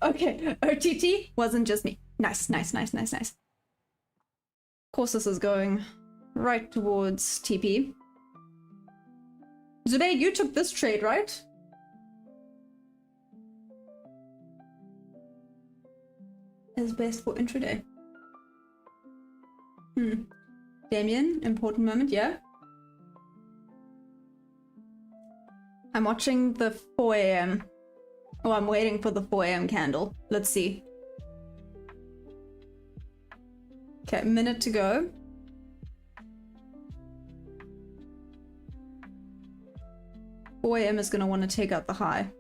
Okay, OTT wasn't just me. Nice. Of course, this is going right towards TP. Zubair, you took this trade, right? Is best for intraday. Damien, important moment, yeah. I'm watching the 4 a.m. Oh, I'm waiting for the 4 a.m. candle. Let's see. Okay, minute to go. AM is going to want to take out the high.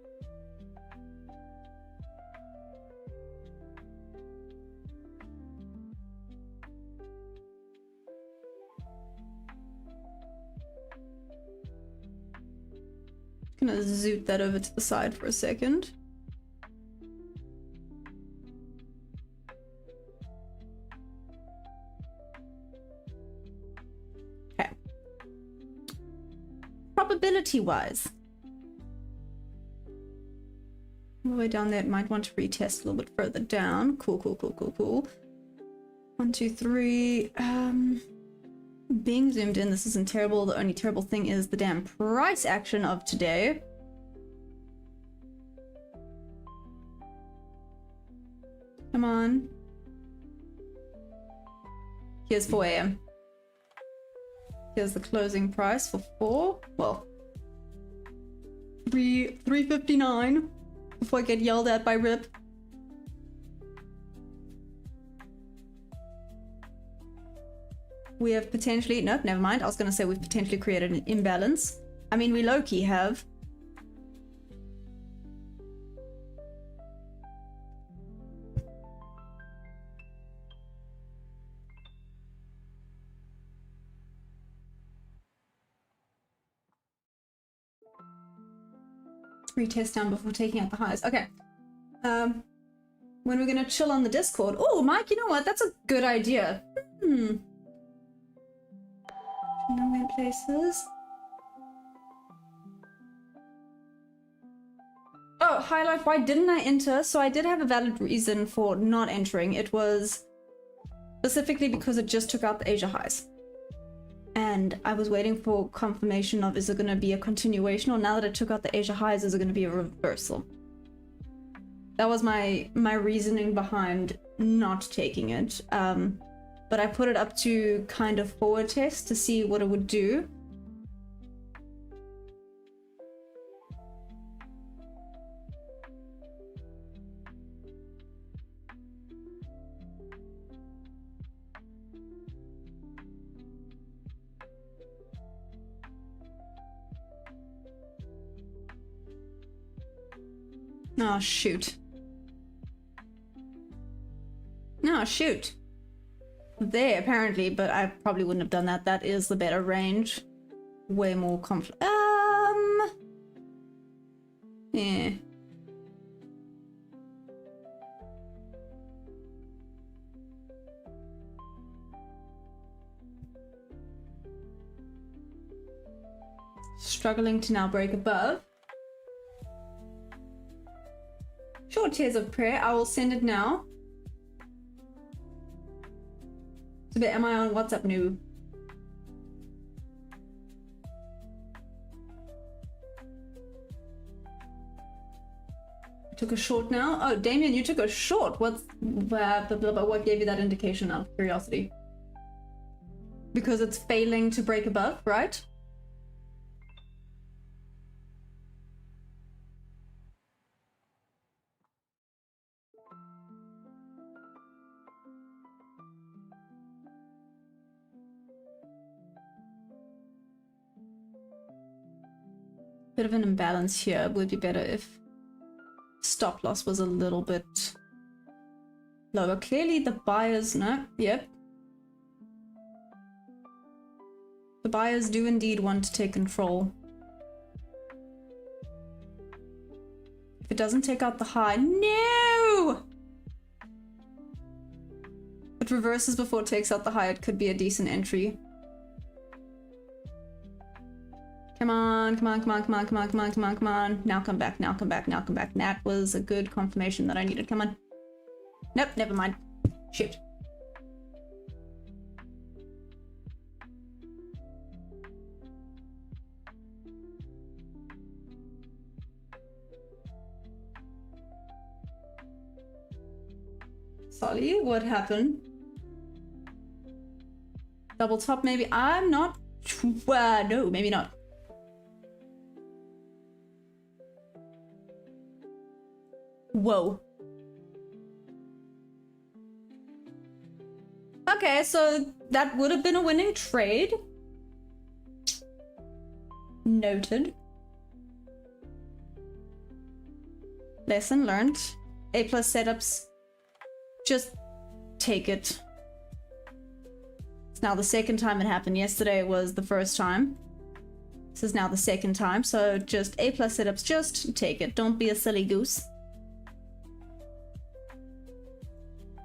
Gonna zoot that over to the side for a second. Okay. Probability-wise, all the way down there, it might want to retest a little bit further down. Cool. 1, 2, 3. Being zoomed in, this isn't terrible. The only terrible thing is the damn price action of today. Come on. Here's 4 a.m. Here's the closing price for 4. Well, 359 before I get yelled at by Rip. We have potentially... Nope, never mind. I was going to say we've potentially created an imbalance. I mean, we low-key have. Retest down before taking out the highs. Okay. When we're going to chill on the Discord... Oh, Mike, you know what? That's a good idea. in places. Oh, highlight, why didn't I enter? So I did have a valid reason for not entering. It was specifically because it just took out the Asia highs. And I was waiting for confirmation of, is it going to be a continuation, or now that it took out the Asia highs, is it going to be a reversal? That was my reasoning behind not taking it. But I put it up to kind of forward test to see what it would do. Oh, shoot. No, shoot. There, apparently, but I probably wouldn't have done that. That is the better range. Way more yeah. Struggling to now break above. Short tears of prayer. I will send it now. So, but am I on WhatsApp new? Took a short now. Oh, Damien, you took a short. What gave you that indication out of curiosity? Because it's failing to break above, right? Bit of an imbalance here. Would be better if stop loss was a little bit lower. Clearly the buyers, no, yep. The buyers do indeed want to take control. If it doesn't take out the high, no! If it reverses before it takes out the high, it could be a decent entry. Come on, come on, come on, come on, come on, come on, come on, come on. Now come back, now come back, now come back. That was a good confirmation that I needed. Come on. Nope, never mind. Shoot. Solly, what happened? Double top maybe? I'm not... no, maybe not. Whoa. Okay, so that would have been a winning trade. Noted. Lesson learned. A+ setups. Just take it. It's now the second time it happened. Yesterday was the first time. This is now the second time, so just A+ setups, just take it. Don't be a silly goose.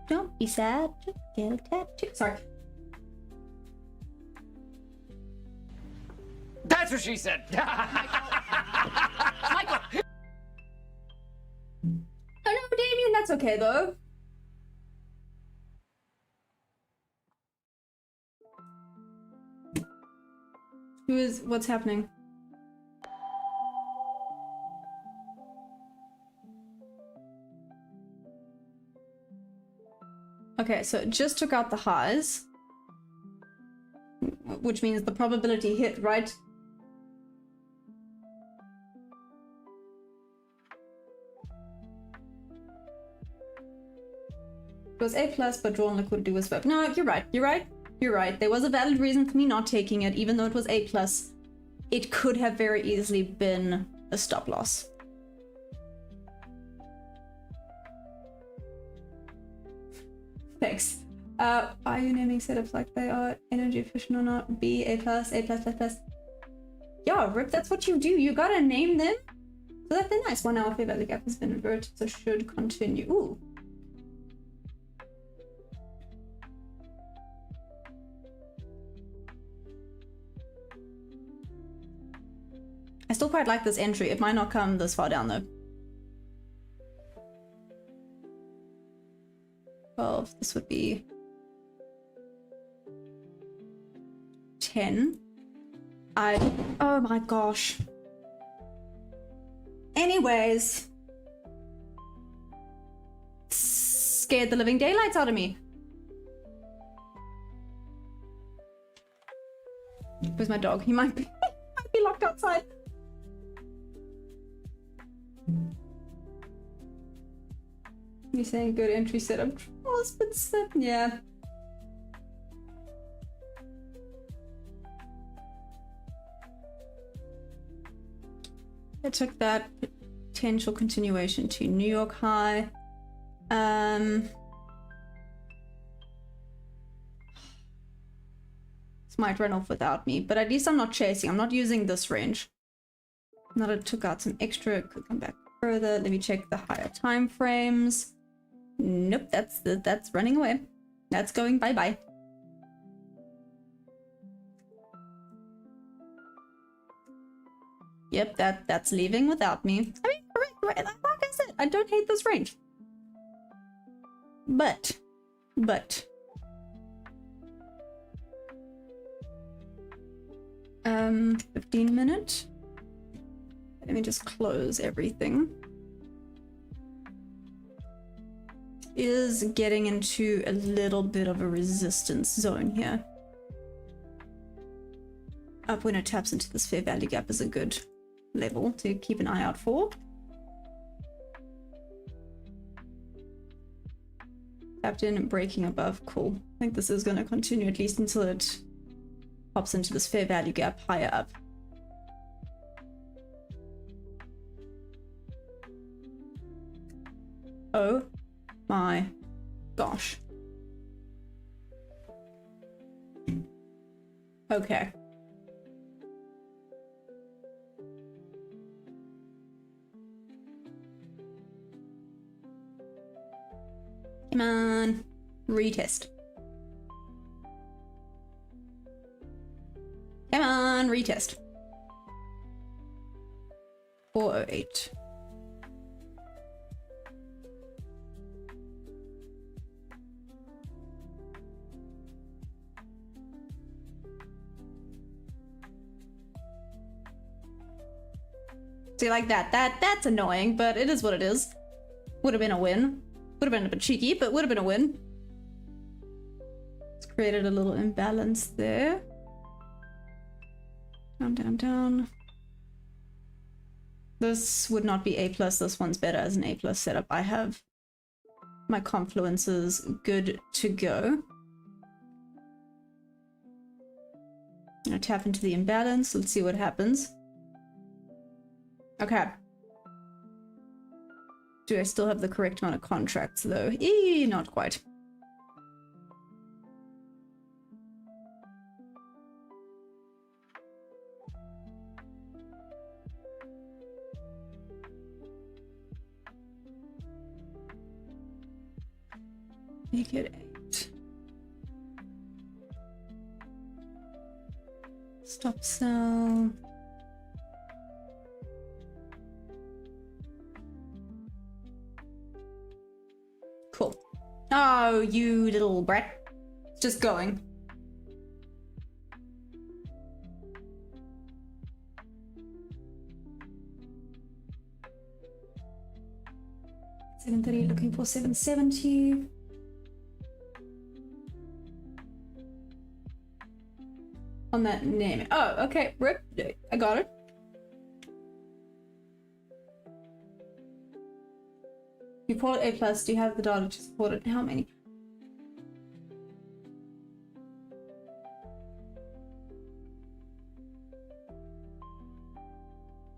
Don't be sad, just get a tattoo. Sorry. That's what she said. Michael. Oh no, Damien, that's okay though. What's happening? Okay, so it just took out the highs, which means the probability hit, right? It was A+, but drawn liquidity was verb. No, you're right, you're right, you're right. There was a valid reason for me not taking it, even though it was A+. It could have very easily been a stop loss. Thanks. Are you naming setups like they are energy efficient or not? B, A+, A+++. Yeah, Rip, that's what you do. You gotta name them so that they're nice. 1 hour fair value gap has been inverted, so should continue. Ooh. I still quite like this entry. It might not come this far down though. 12, this would be 10. Oh my gosh. Anyways. Scared the living daylights out of me. Where's my dog? He might be locked outside. You're saying good entry setup. Yeah. I took that potential continuation to New York high. This might run off without me, but at least I'm not chasing. I'm not using this range. Now that I took out some extra, could come back further. Let me check the higher time frames. Nope, that's running away. That's going bye-bye. Yep, that's leaving without me. I mean, right, like I said, I don't hate this range. But 15 minute. Let me just close everything. Is getting into a little bit of a resistance zone here. Up when it taps into this fair value gap is a good level to keep an eye out for. Tapped in and breaking above. Cool. I think this is going to continue at least until it pops into this fair value gap higher up. Oh my gosh. Okay. Come on. Retest. Come on, retest. 408. See, like that's annoying, but it is what it is. Would have been a win. Would have been a bit cheeky, but would have been a win. It's created a little imbalance there. Down, down, down. This would not be A+. This one's better as an A+ setup. I have my confluences good to go. I'm gonna tap into the imbalance. Let's see what happens. Okay. Do I still have the correct amount of contracts though? Not quite. Make it 8. Stop sell. Cool. Oh, you little brat. It's just going. $730, looking for $770. On that name. Oh, okay. Rip. I got it. You call it A+. Do you have the data to support it? How many?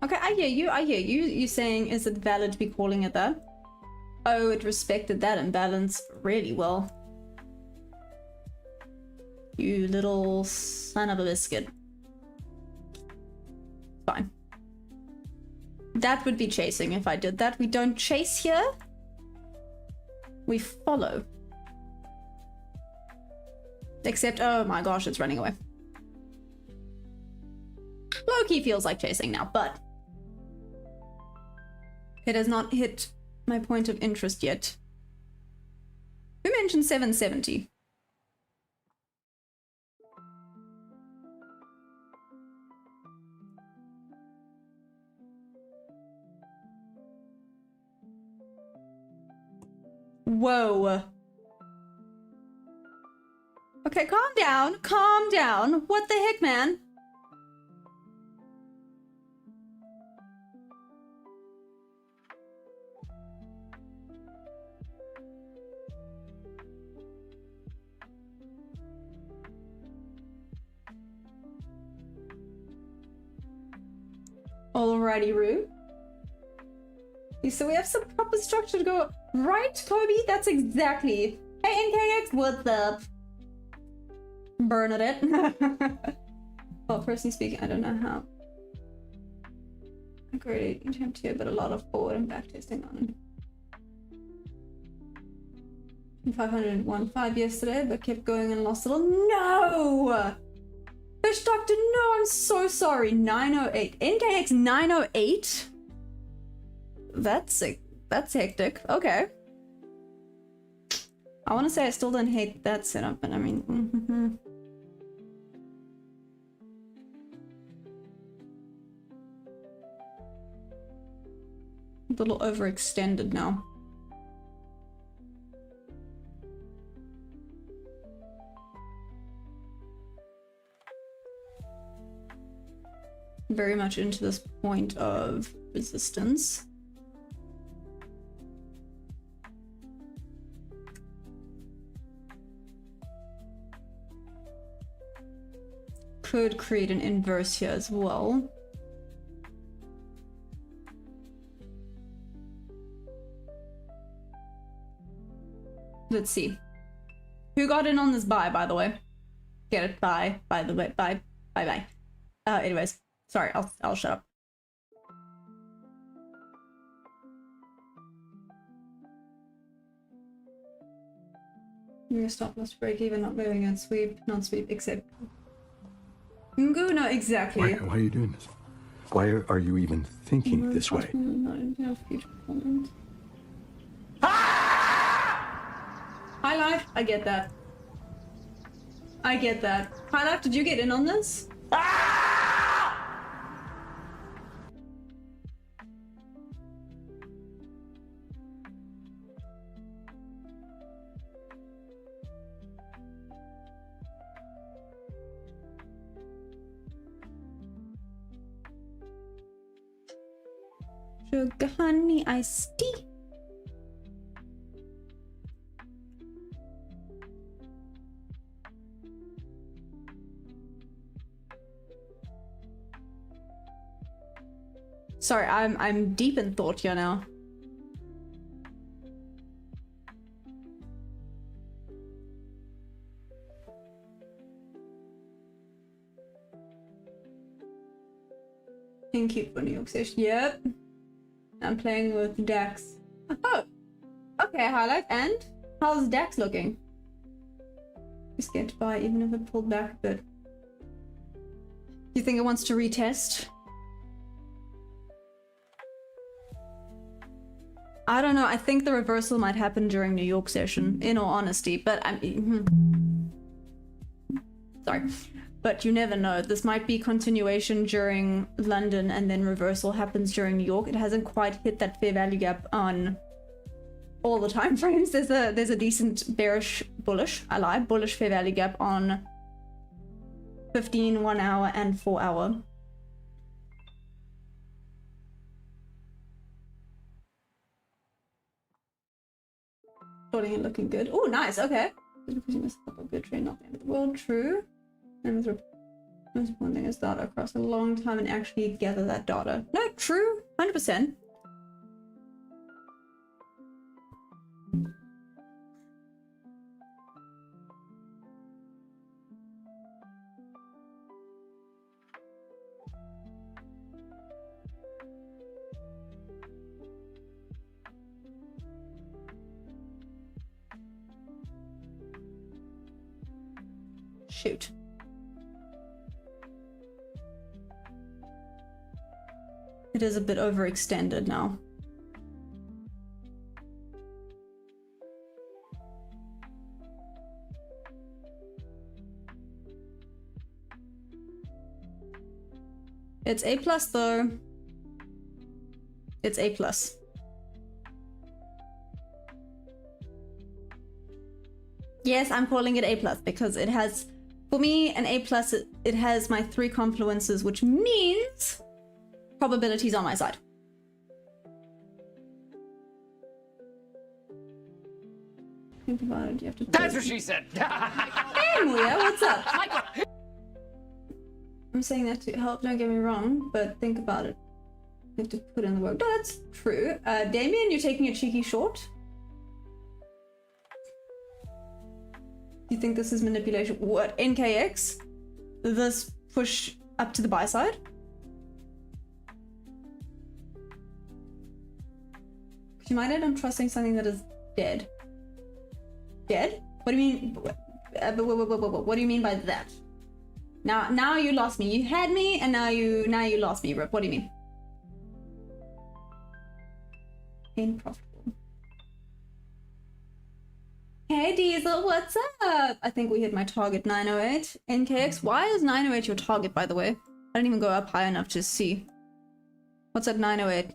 Okay, I hear you. I hear you. You're saying, is it valid to be calling it that? Oh, it respected that imbalance really well. You little son of a biscuit. Fine. That would be chasing if I did that. We don't chase here. We follow. Except, oh my gosh, it's running away. low-key feels like chasing now, but it has not hit my point of interest yet. Who mentioned 770? Whoa. Okay, calm down. Calm down. What the heck, man? Alrighty, Roo. So we have some proper structure to go. Right, Kobe? That's exactly. Hey, NKX, what's up? Bernadette. Well, personally speaking, I don't know how. I created attempt here, but a lot of forward and back testing on 501.5 yesterday, but kept going and lost a little. No! Fish Doctor, no, I'm so sorry. 908. NKX 908? That's sick. That's hectic. Okay. I want to say I still don't hate that setup, but I mean... A little overextended now. Very much into this point of resistance. Could create an inverse here as well. Let's see. Who got in on this buy, by the way? Get it? Buy, by the way. Bye. Bye-bye. Anyways. Sorry, I'll shut up. I'm gonna stop loss break even, not moving and sweep, non-sweep, except Ngu, no, exactly. Why are you doing this? Why are you even thinking this way? High Life, I get that. I get that. High Life, did you get in on this? Sugar honey iced tea. Sorry, I'm deep in thought here now. Thank you for New York Station. Yep. I'm playing with Dax. Oh, okay, highlight. And how's Dax looking? Just get to buy even if it pulled back a bit. You think it wants to retest? I don't know. I think the reversal might happen during New York session, in all honesty. But I mean, sorry. But you never know. This might be continuation during London and then reversal happens during New York. It hasn't quite hit that fair value gap on all the time frames. There's a decent bearish, bullish, I lied, bullish fair value gap on 15, 1 hour and 4 hour. Starting and looking good. Oh, nice. Okay. Good trade, not the end of the world. True. And most important thing is data across a long time and actually gather that data. No, true. 100%. Shoot. It is a bit overextended now. It's A+ though. It's A+. Yes, I'm calling it A+ because it has, for me, an A+, it has my 3 confluences, which means probability's on my side. Think about it, you have to... That's what she said. Hey, Malia, what's up? I'm saying that to help, don't get me wrong, but think about it. You have to put in the work. No, that's true. Damien, you're taking a cheeky short. Do you think this is manipulation? What? NKX? This push up to the buy side? You might end up trusting something that is dead. Dead? What do you mean? What do you mean by that? Now you lost me. You had me, and now you lost me, Rip. What do you mean? Unprofitable. Hey Diesel, what's up? I think we hit my target 908. NKX, why is 908 your target, by the way? I didn't even go up high enough to see. What's at 908?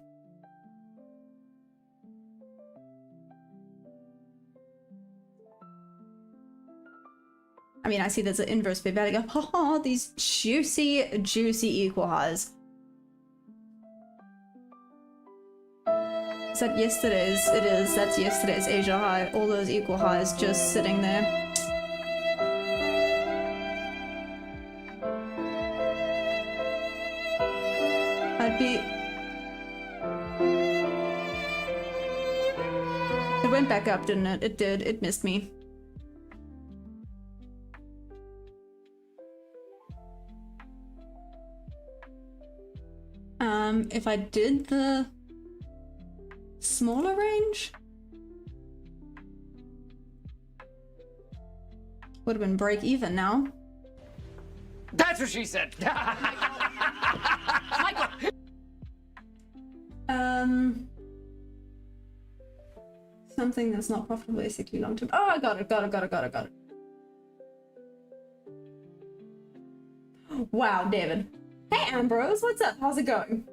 I mean, I see there's an inverse fair value. Haha, these juicy equal highs. Is that yesterday's? It is. That's yesterday's Asia high. All those equal highs just sitting there. I'd be... It went back up, didn't it? It did. It missed me. If I did the smaller range, would have been break even now. That's what she said. Something that's not profitable basically long term. Oh, I got it. Wow, David. Hey Ambrose, what's up? How's it going?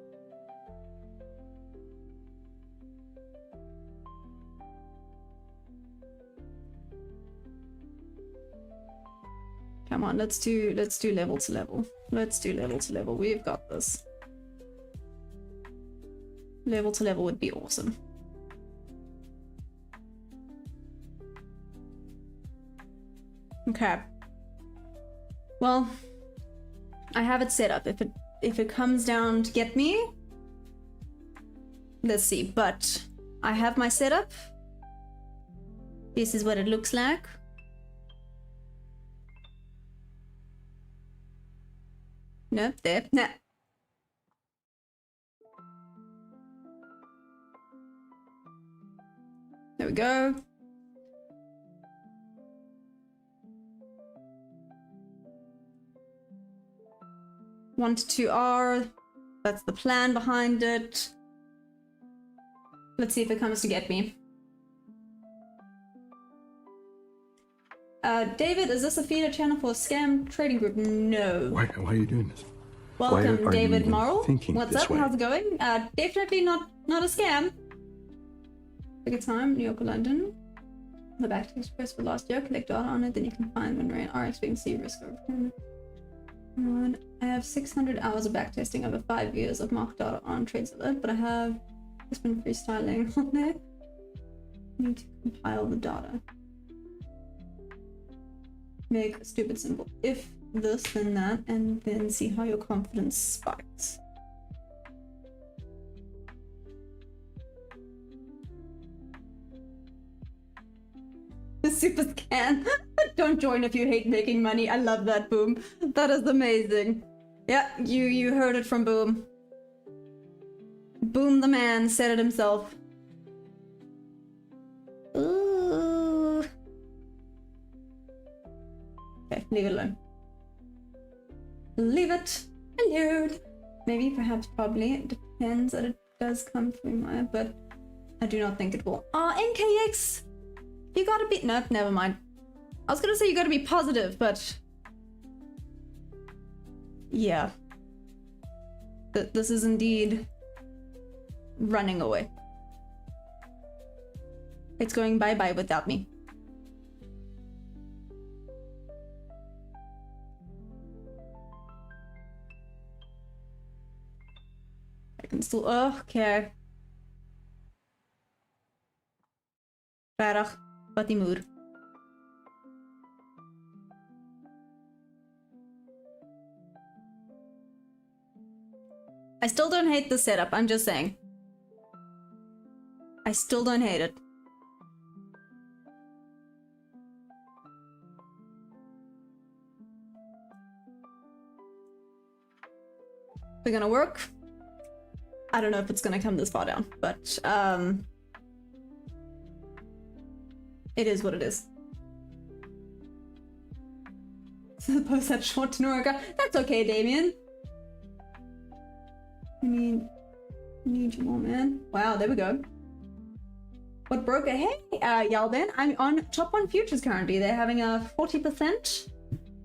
Come on, let's do level to level. Let's do level to level. We've got this. Level to level would be awesome. Okay. Well, I have it set up. If it comes down to get me, let's see. But I have my setup. This is what it looks like. Nope, there. Nah. There we go. One to 2R. That's the plan behind it. Let's see if it comes to get me. David, is this a feeder channel for a scam trading group? No. Why are you doing this? Welcome, David Morrill. What's this up? way? How's it going? Definitely not a scam. Take your time, New York or London. The backtest press for last year, collect data on it, then you can find when rain RX being C risk or return. I have 600 hours of backtesting over 5 years of market data on Trades Alert, but I have just been freestyling on there. Need to compile the data. Make a stupid symbol. If this, then that, and then see how your confidence spikes. The super scan. Don't join if you hate making money. I love that, Boom. That is amazing. Yeah, you heard it from Boom. Boom the man said it himself. Ooh. Okay, leave it alone. Leave it alone. Maybe, perhaps, probably. It depends that it does come through Maya, but I do not think it will. NKX! You gotta be... Nope, never mind. I was gonna say you gotta be positive, but... Yeah. This is indeed running away. It's going bye-bye without me. I can still... Oh, okay. Vrijdag, wat die moer. I still don't hate the setup, I'm just saying. I still don't hate it. We're gonna work. I don't know if it's gonna come this far down, but it is what it is. Suppose that's short to Norga. That's okay, Damien. I need you more, man. Wow, there we go. What broker? Hey, Yalben, I'm on Top 1 Futures currently. They're having a 40%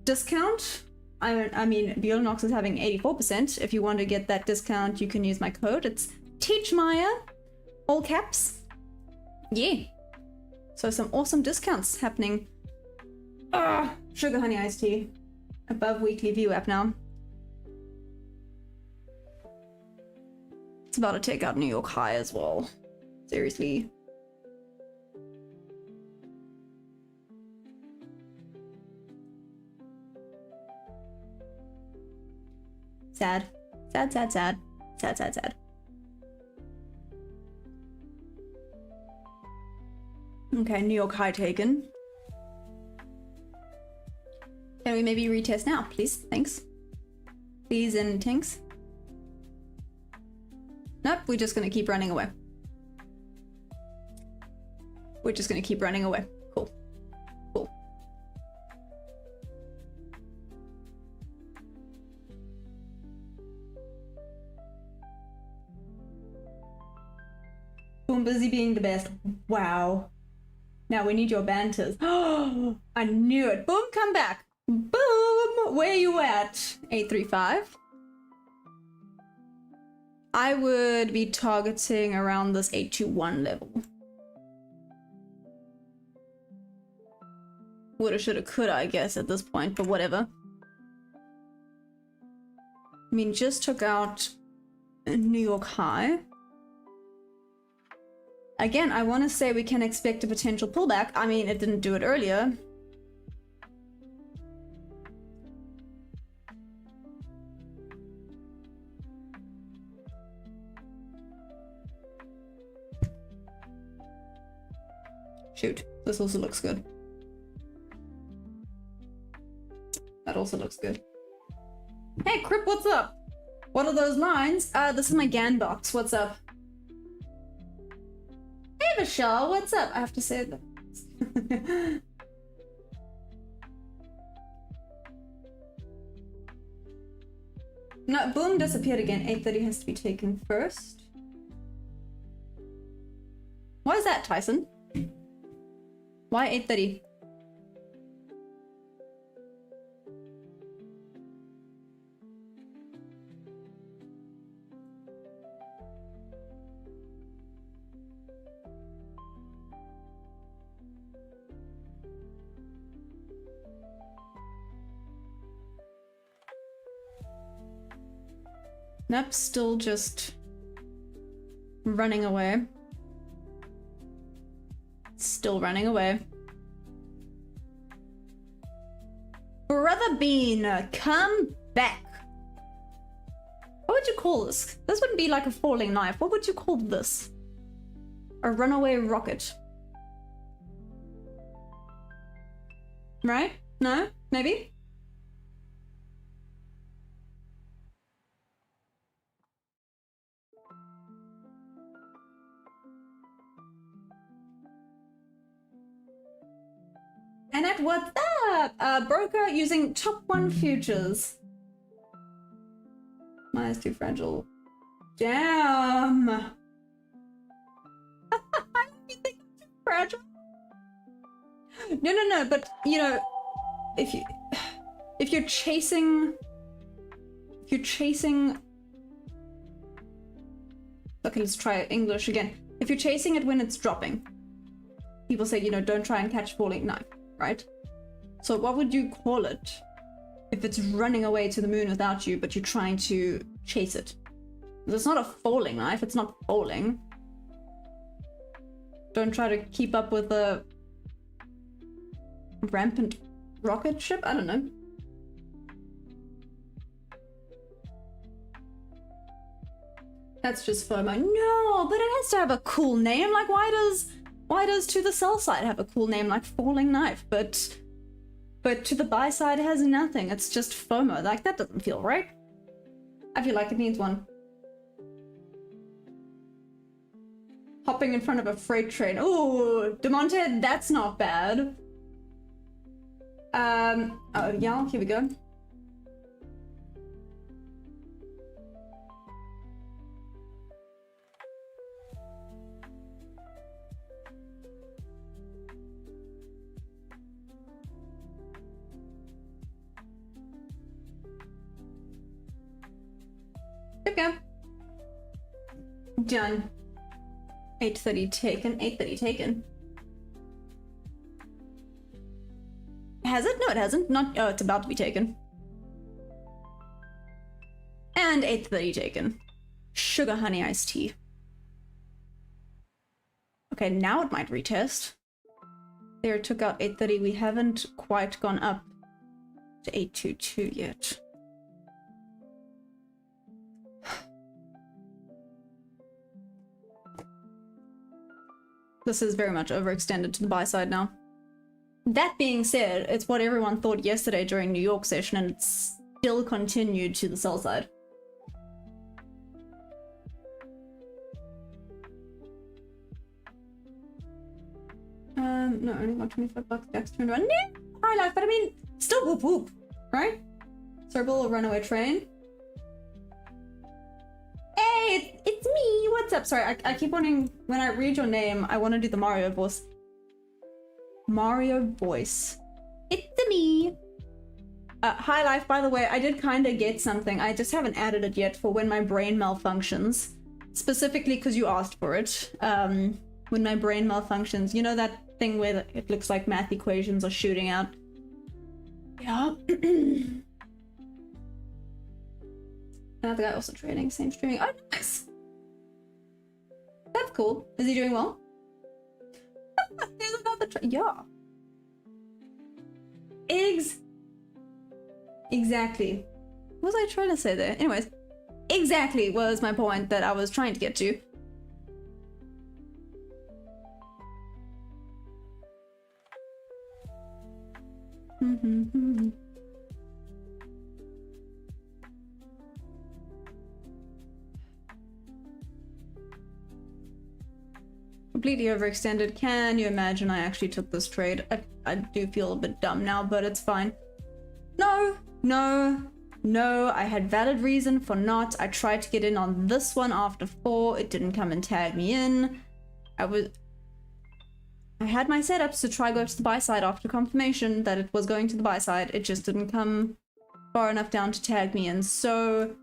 discount. I mean, Violin is having 84%. If you want to get that discount, you can use my code. It's TeachMaya, all caps. Yeah. So some awesome discounts happening. Sugar honey iced tea. Above weekly view app now. It's about to take out New York High as well. Seriously. Sad. Sad, sad, sad. Sad, sad, sad. Okay, New York High taken. Can we maybe retest now, please? Thanks. Please and thanks. Nope, we're just gonna keep running away. We're just gonna keep running away. Cool. Cool. Boom, busy being the best. Wow. Now we need your banters. Oh, I knew it. Boom, come back. Boom, where you at? 835. I would be targeting around this 821 level. Woulda, shoulda, coulda, I guess, at this point, but whatever. I mean, just took out New York High. Again, I want to say we can expect a potential pullback. I mean, it didn't do it earlier. Shoot, this also looks good. That also looks good. Hey, Crip, what's up? What are those lines? This is my GAN box. What's up? Hey, Michelle, what's up? I have to say that. No, boom disappeared again. 830 has to be taken first. Why is that, Tyson? Why 830? Nope, still just running away. Still running away. Brother Bean, come back. What would you call this? This wouldn't be like a falling knife. What would you call this? A runaway rocket. Right? No? Maybe? Annette, what's up? Broker using Top 1 Futures. Mine is too fragile. Damn! I don't think I'm too fragile. No, but you know, if you're chasing, okay, let's try English again. If you're chasing it when it's dropping, people say, you know, don't try and catch falling knife, right? So what would you call it if it's running away to the moon without you, but you're trying to chase it? It's not a falling knife, it's not falling. Don't try to keep up with a rampant rocket ship? I don't know. That's just FOMO. No, but it has to have a cool name. Like, why does to the sell side have a cool name like falling knife, but to the buy side it has nothing. It's just FOMO. Like, that doesn't feel right. I feel like it needs one. Hopping in front of a freight train. Ooh, DeMonte, that's not bad. Oh yeah, here we go. There we go. Done. 8:30 taken. 8:30 taken. Has it? No, it hasn't. Not. Oh, it's about to be taken. And 8:30 taken. Sugar honey iced tea. Okay, now it might retest. There, it took out 8:30. We haven't quite gone up to 822 yet. This is very much overextended to the buy side now. That being said, it's what everyone thought yesterday during New York session, and it's still continued to the sell side. No, only got 25 bucks, Dax 21. No, high life, but I mean, still whoop whoop, right? Circle, runaway train. Hey, it's me, what's up? Sorry, I keep wanting, when I read your name, I want to do the Mario voice. Mario voice. It's me. High life, by the way, I did kind of get something. I just haven't added it yet for when my brain malfunctions. Specifically because you asked for it. When my brain malfunctions. You know that thing where it looks like math equations are shooting out? Yeah. Another guy also trading, same streaming. Oh, nice! That's cool. Is he doing well? There's another yeah. Exactly. What was I trying to say there? Anyways, exactly was my point that I was trying to get to. Completely overextended. Can you imagine I actually took this trade? I do feel a bit dumb now, but it's fine. No, I had valid reason for not. I tried to get in on this one after 4. It didn't come and tag me in. I had my setups to try go to the buy side after confirmation that it was going to the buy side. It just didn't come far enough down to tag me in. So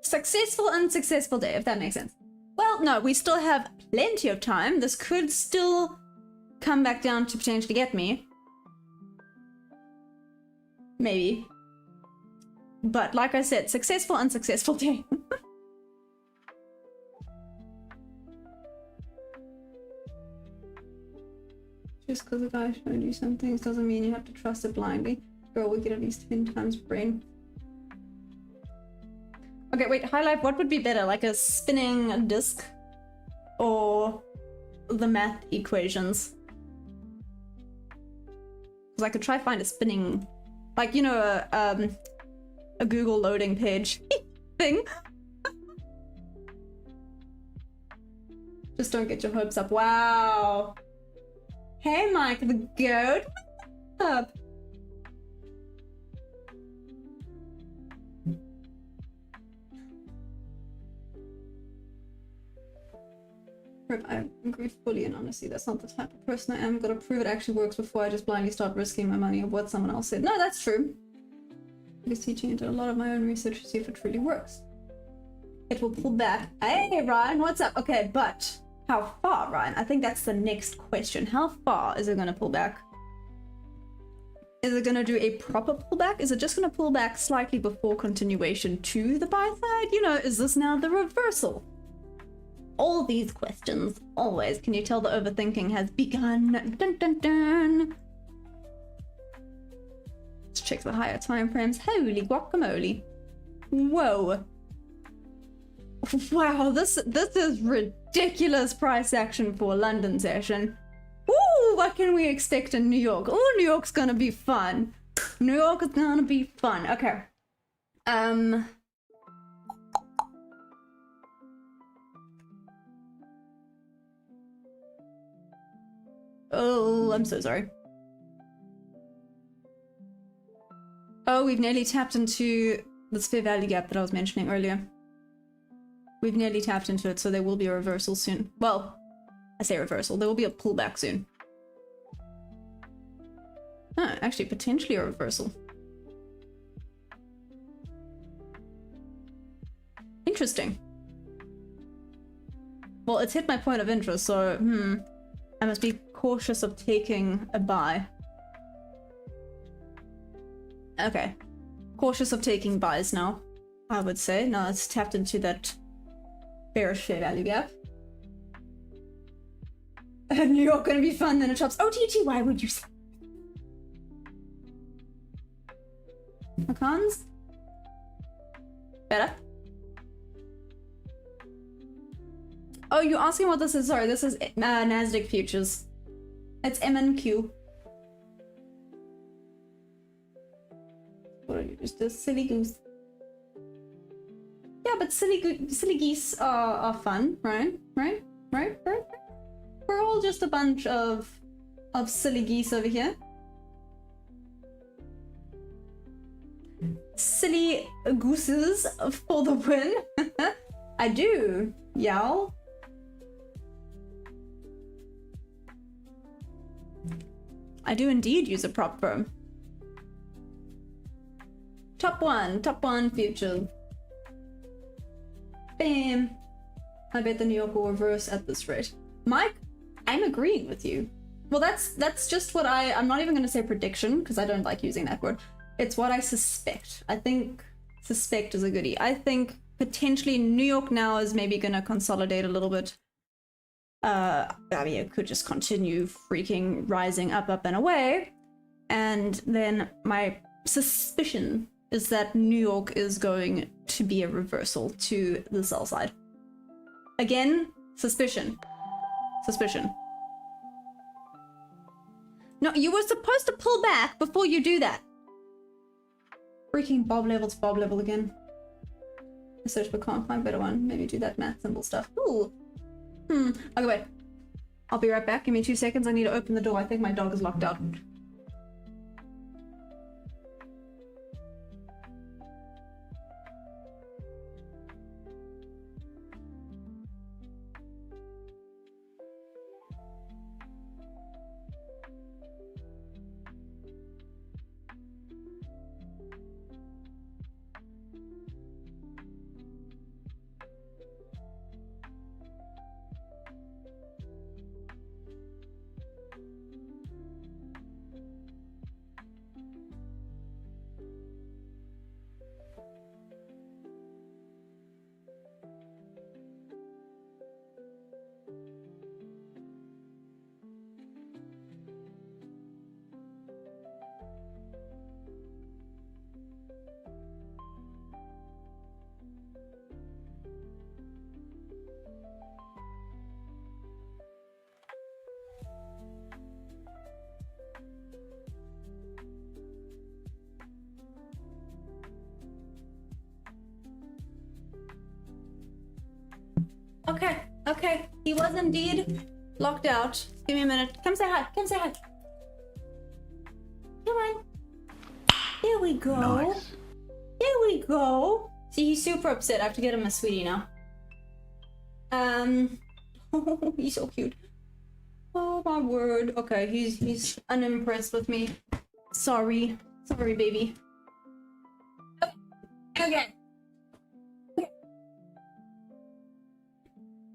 successful, unsuccessful day, if that makes sense. Well, no, we still have plenty of time. This could still come back down to potentially get me. Maybe. But like I said, successful, unsuccessful day. Just because a guy showed you some things doesn't mean you have to trust it blindly. Girl, we get at least 10 times brain. Okay, wait, High Life, what would be better? Like a spinning disc? Or the math equations? Because I could try find a spinning... Like, you know, a Google loading page thing. Just don't get your hopes up. Wow. Hey, Mike the goat. What's up? I agree fully, and honestly, that's not the type of person I am. Gotta prove it actually works before I just blindly start risking my money of what someone else said. No, that's true. Because teaching into a lot of my own research to see if it truly works. It will pull back. Hey, Ryan, what's up? Okay, but how far, Ryan? I think that's the next question. How far is it gonna pull back? Is it gonna do a proper pullback? Is it just gonna pull back slightly before continuation to the buy side? You know, is this now the reversal? All these questions, always. Can you tell the overthinking has begun? Dun dun dun. Let's check the higher time frames. Holy guacamole. Whoa. Wow, this is ridiculous price action for London session. Ooh, what can we expect in New York? Ooh, New York's gonna be fun. New York is gonna be fun. Okay. Oh, I'm so sorry. Oh, we've nearly tapped into this fair value gap that I was mentioning earlier. We've nearly tapped into it, so there will be a reversal soon. Well, I say reversal, there will be a pullback soon. Oh, actually, potentially a reversal. Interesting. Well, it's hit my point of interest, so, I must be cautious of taking a buy. Okay. Cautious of taking buys now, I would say. Now it's tapped into that bearish fair value gap. New York gonna be fun, then it chops. OTT, why would you say? Macans? Better? Oh, you're asking what this is? Sorry, this is Nasdaq futures. It's MNQ. What are you, just a silly goose? Yeah, but silly geese are fun, right? Right? We're all just a bunch of silly geese over here. Silly gooses for the win. I do, y'all. I do indeed use a prop firm. Top one future. Bam. I bet the New York will reverse at this rate. Mike, I'm agreeing with you. Well, that's just what I'm not even going to say prediction, because I don't like using that word. It's what I suspect. I think suspect is a goodie. I think potentially New York now is maybe going to consolidate a little bit. I mean, it could just continue freaking rising up and away. And then my suspicion is that New York is going to be a reversal to the sell side. Again, suspicion. Suspicion. No, you were supposed to pull back before you do that. Freaking bob level to bob level again. I search but can't find a better one. Maybe do that math symbol stuff. Ooh. Okay, wait. I'll be right back. Give me 2 seconds. I need to open the door. I think my dog is locked out. Okay. He was indeed locked out. Give me a minute. Come say hi. Come say hi. Come on. Here we go. Nice. Here we go. See, he's super upset. I have to get him a sweetie now. Oh, he's so cute. Oh my word. Okay, he's unimpressed with me. Sorry, baby. Okay.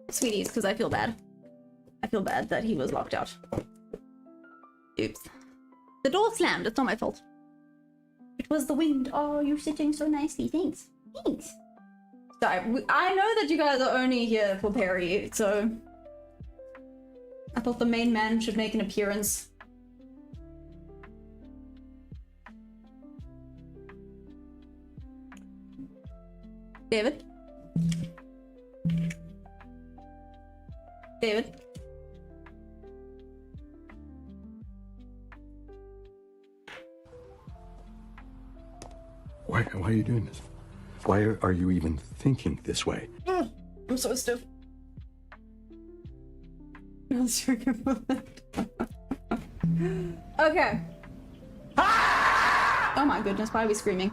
Sweeties, because I feel bad. I feel bad that he was locked out. Oops. The door slammed. It's not my fault. It was the wind. Oh, you're sitting so nicely. Thanks. Thanks. Sorry, I know that you guys are only here for Perry, so I thought the main man should make an appearance. David? David? Why are you doing this? Why are you even thinking this way? I'm so stiff. Okay. Oh my goodness, why are we screaming?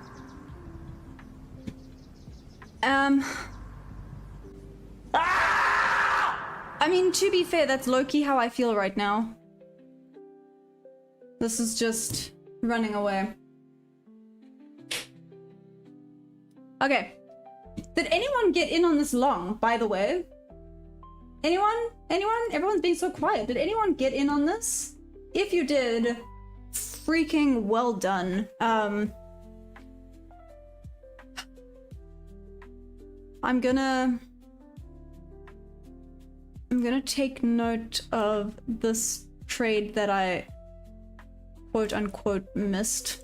I mean, to be fair, that's low-key how I feel right now. This is just running away. Okay. Did anyone get in on this long, by the way? Anyone? Anyone? Everyone's being so quiet. Did anyone get in on this? If you did, freaking well done. I'm gonna take note of this trade that I quote unquote missed.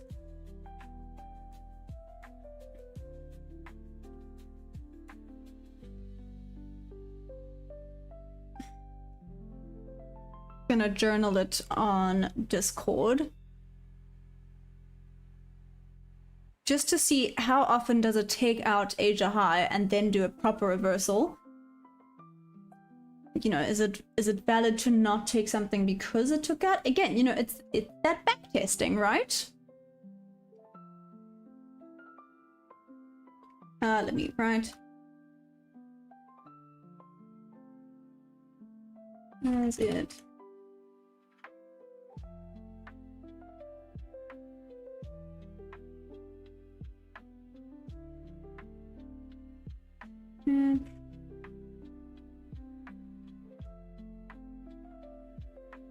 Gonna journal it on Discord just to see how often does it take out Asia High and then do a proper reversal. You know, is it valid to not take something because it took out? Again, you know, it's that back testing, right? Let me write. Where is it?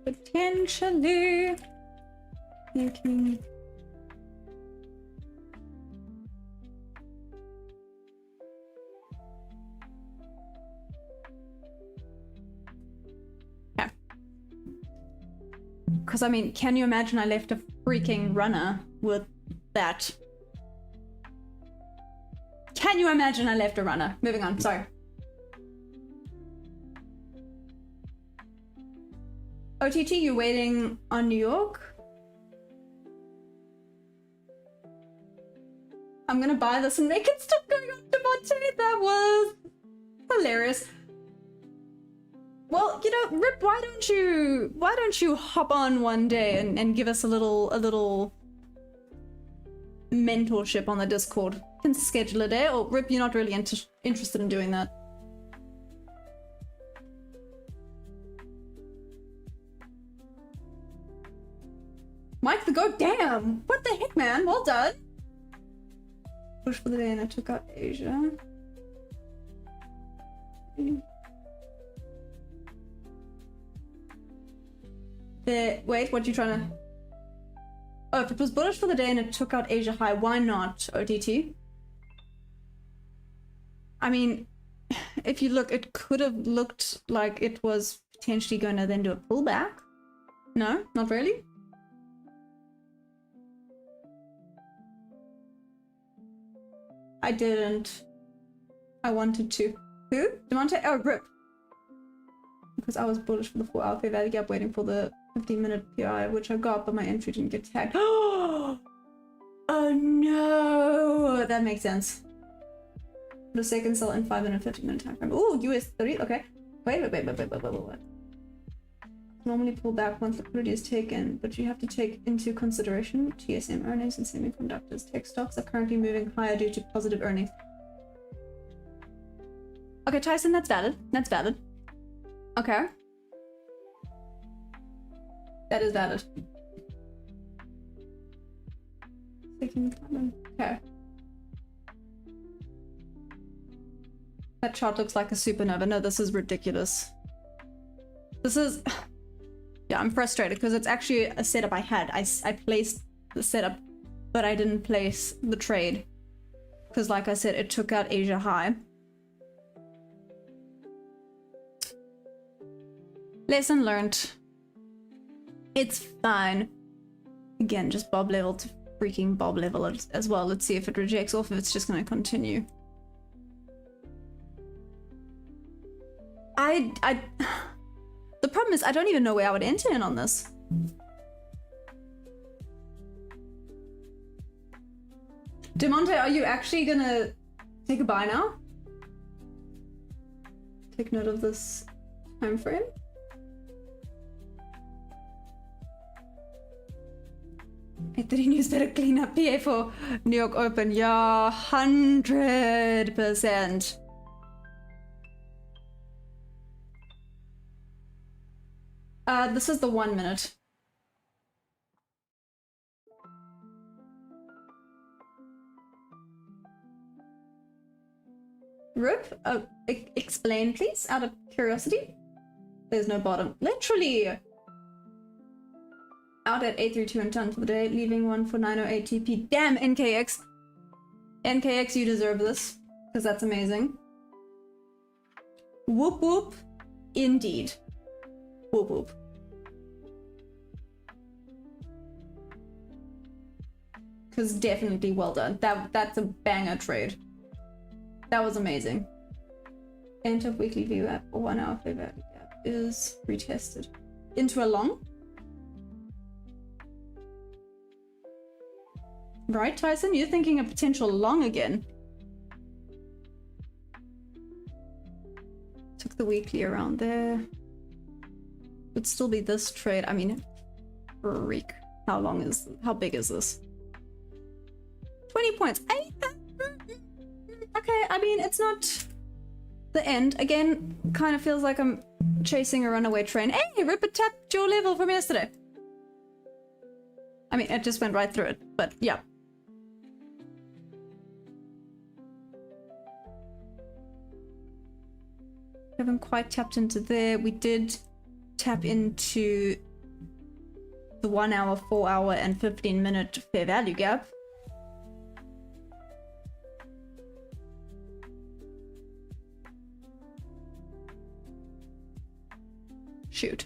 Potentially thinking. Yeah. Because I mean, can you imagine I left a freaking runner with that? Can you imagine I left a runner? Moving on, sorry. OTT, you waiting on New York? I'm gonna buy this and make it stop going on to Monte. That was hilarious. Well, you know, Rip, why don't you hop on one day and give us a little mentorship on the Discord? You can schedule a day, or Rip, you're not really interested in doing that. Mike the Goat, damn! What the heck, man? Well done! Push for the day and I took out Asia. Wait, what are you trying to... Oh, if it was bullish for the day and it took out Asia High, why not OTT? I mean, if you look, it could have looked like it was potentially going to then do a pullback. No, not really. I didn't. I wanted to. Who? Demonte? Oh, Rip. Because I was bullish for the 4-hour fair value gap waiting for the 15-minute PI, which I got, but my entry didn't get tagged. Oh no! That makes sense. The second sell in 5-minute, 15-minute time frame. Ooh, US 30. Okay. Wait. Normally pull back once liquidity is taken, but you have to take into consideration TSM earnings and semiconductors. Tech stocks are currently moving higher due to positive earnings. Okay, Tyson, that's valid. That's valid. Okay. That is valid. Okay. That chart looks like a supernova. No, this is ridiculous. This is... Yeah, I'm frustrated because it's actually a setup I had. I placed the setup, but I didn't place the trade. Because like I said, it took out Asia high. Lesson learned. It's fine. Again, just bob level to freaking bob level as well. Let's see if it rejects or if it's just going to continue. The problem is I don't even know where I would enter in on this. Demonte, are you actually gonna take a buy now? Take note of this time frame. Did news better clean up PA for New York Open? Yeah, 100%. This is the 1 minute. Rip, explain please, out of curiosity. There's no bottom. Literally! Out at 832 and 10 for the day, leaving one for 908 TP. Damn, NKX! NKX, you deserve this, because that's amazing. Whoop whoop. Indeed. Whoop whoop. Because definitely well done. That's a banger trade. That was amazing. End of weekly view app or 1 hour favor gap is retested. Into a long? Right, Tyson? You're thinking a potential long again. Took the weekly around there. Would still be this trade. I mean, freak. How big is this? 20 points. Okay, I mean, it's not the end. Again, kind of feels like I'm chasing a runaway train. Hey, Ripper tapped your level from yesterday. I mean, it just went right through it, but yeah. Haven't quite tapped into there. We did tap into the 1 hour, 4 hour, and 15-minute fair value gap. Shoot.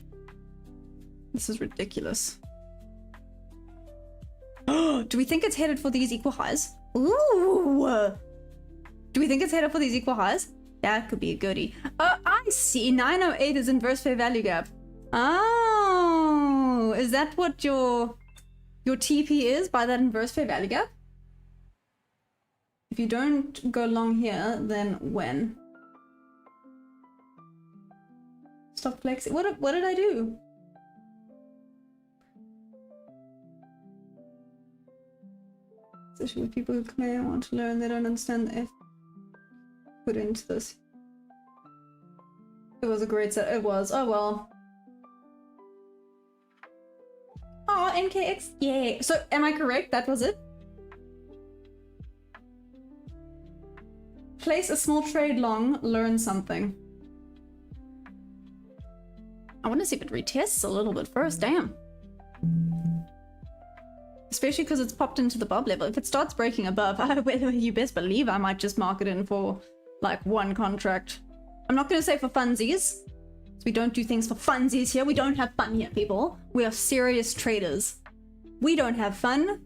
This is ridiculous. Do we think it's headed for these equal highs? Ooh! Do we think it's headed for these equal highs? That could be a goodie. Oh, I see. 908 is inverse fair value gap. Oh, is that what your TP is by that inverse fair value gap? If you don't go long here, then when? Stop flexing. What did I do? Especially with people who claim I want to learn, they don't understand the effort put into this. It was a great set. It was. Oh well. Oh, NKX. Yeah. So am I correct? That was it? Place a small trade long, learn something. I want to see if it retests a little bit first. Damn. Especially because it's popped into the bob level. If it starts breaking above, well, you best believe I might just mark it in for like one contract. I'm not going to say for funsies. We don't do things for funsies here. We don't have fun here, people. We are serious traders. We don't have fun.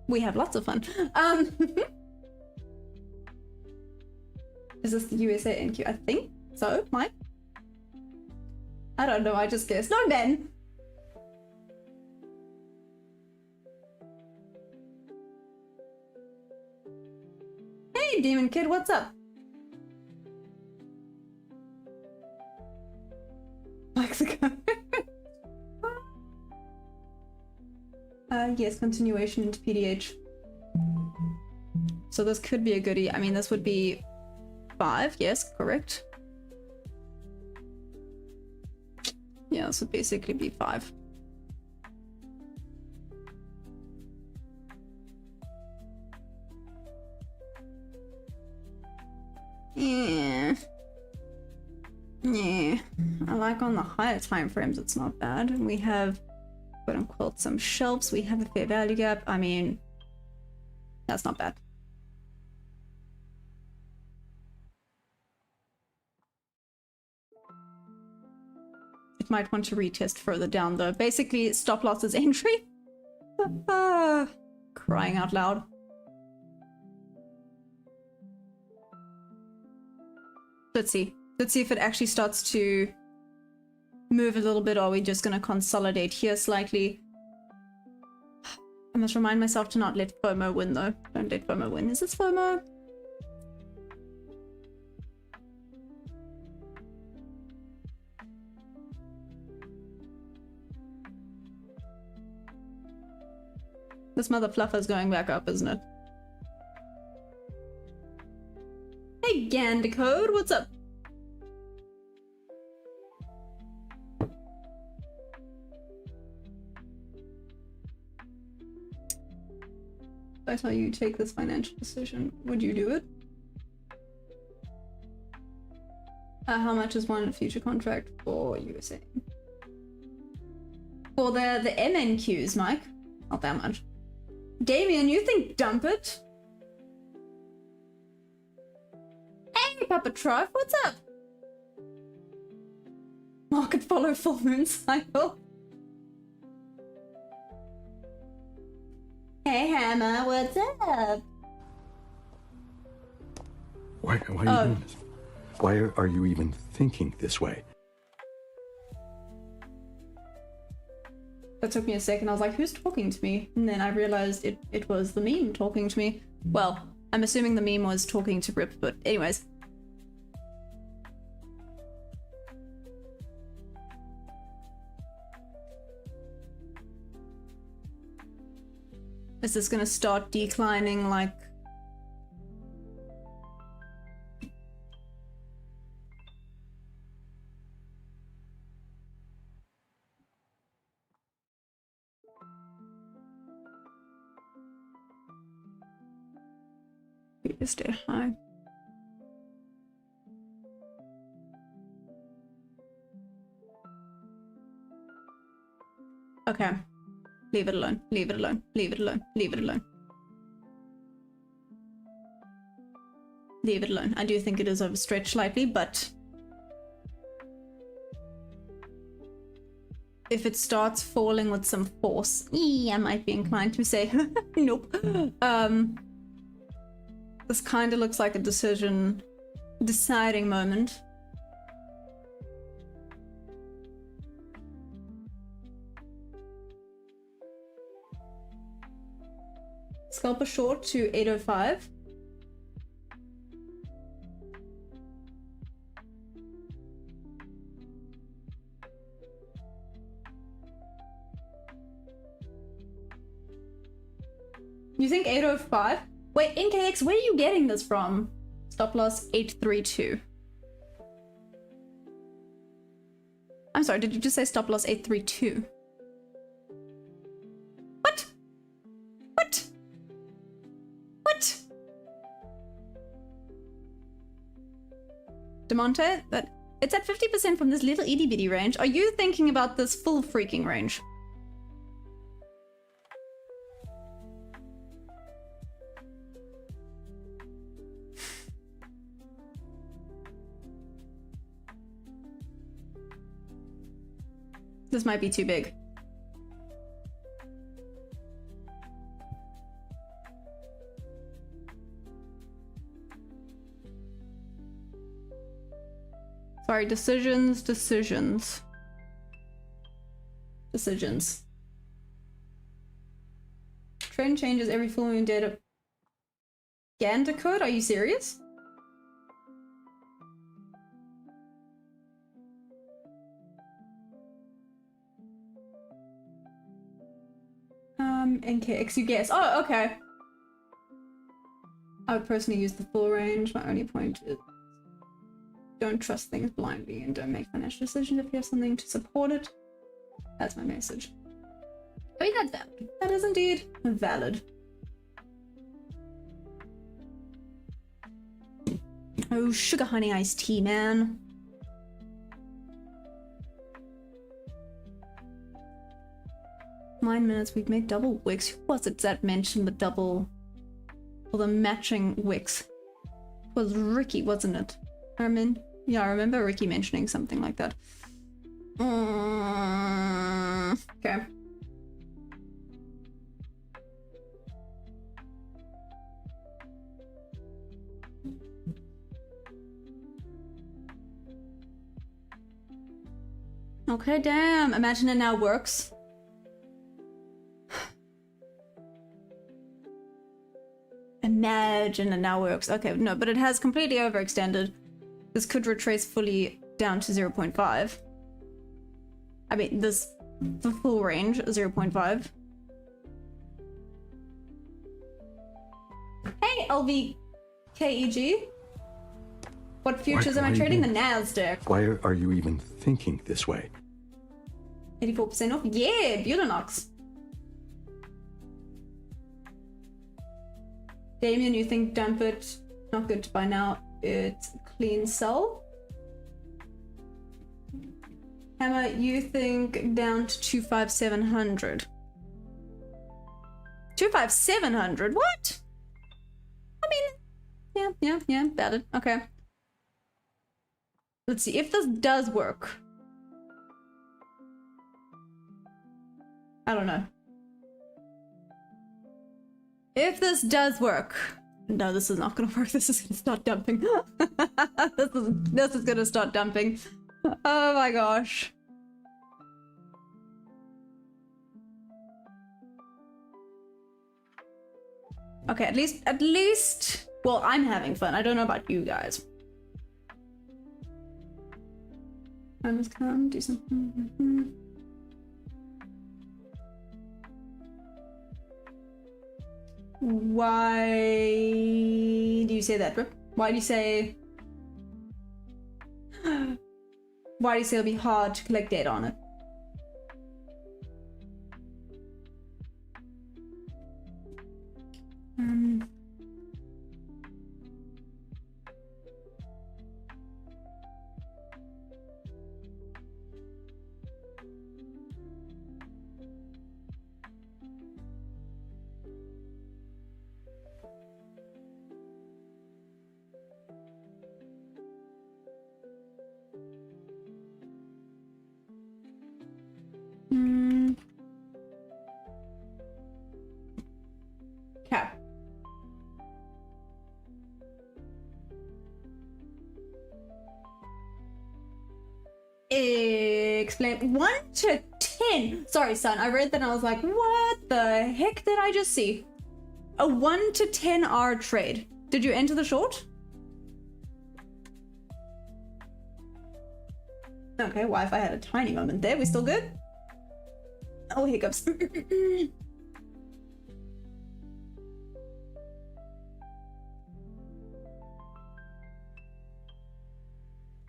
We have lots of fun. Is this the USA NQ? I think so, Mike. I don't know, I just guessed. No, Ben! Hey, Demon Kid, what's up? Mexico. Yes, continuation into PDH. So this could be a goodie. I mean, this would be 5, yes, correct. Yeah, this would basically be 5. Yeah. Yeah. I like on the higher time frames it's not bad. And we have quote unquote some shelves. We have a fair value gap. I mean, that's not bad. It might want to retest further down though. Basically, stop loss is entry. Crying out loud. Let's see. Let's see if it actually starts to move a little bit, or are we just going to consolidate here slightly? I must remind myself to not let FOMO win though. Don't let FOMO win. Is this FOMO? This mother fluffer's going back up, isn't it? Hey, Gandicode, what's up? If I tell you take this financial decision, would you do it? How much is one future contract for USA? For the MNQs, Mike? Not that much. Damien, you think dump it? Hey, Papa Truff, what's up? Market follow full moon cycle. Hey, Hammer, what's up? Why are you doing this? Why are you even thinking this way? That took me a second. I was like, who's talking to me? And then I realized it was the meme talking to me. Well, I'm assuming the meme was talking to Rip, but anyways. Is this gonna start declining like... Stay high. Okay. Leave it alone. Leave it alone. Leave it alone. Leave it alone. Leave it alone. I do think it is overstretched slightly, but if it starts falling with some force, I might be inclined to say nope. This kind of looks like a deciding moment. Scalper short to 805. You think 805? Wait, NKX, where are you getting this from? Stop loss 832. I'm sorry, did you just say stop loss 832? What? What? What? DeMonte, it's at 50% from this little itty bitty range. Are you thinking about this full freaking range? This might be too big. Sorry, decisions. Trend changes every full moon data. Gander code? Are you serious? NKX, you guess. Oh, okay. I would personally use the full range. My only point is don't trust things blindly and don't make financial decisions if you have something to support it. That's my message. I mean, that's valid. That is indeed valid. Oh, sugar honey iced tea, man. Nine minutes, we've made double wicks. Who was it that mentioned the double, or the matching wicks? It was Ricky, wasn't it? I remember Ricky mentioning something like that. Okay. Okay, damn. Imagine it now works. Imagine it now works. Okay, no, but it has completely overextended. This could retrace fully down to 0.5. I mean, the full range, 0.5. Hey, LVKEG. What futures am I trading? The Nasdaq. Why are you even thinking this way? 84% off? Yeah, Bulanox. Damien, you think dump it? Not good to buy now. It's clean sell. Hammer, you think down to 25700. 25700? What? I mean, yeah, valid. Okay. Let's see if this does work. I don't know. If this does work. No, this is not gonna work. This is gonna start dumping. this is gonna start dumping. Oh my gosh. Okay, at least, well, I'm having fun. I don't know about you guys. I must come do something. Why do you say that, Rip? Why do you say it'll be hard to collect data on it? Explain. 1 to 10. Sorry, son. I read that and I was like, what the heck did I just see? A 1 to 10 hour trade. Did you enter the short? Okay, Wi-Fi had a tiny moment there. We still good? Oh, hiccups.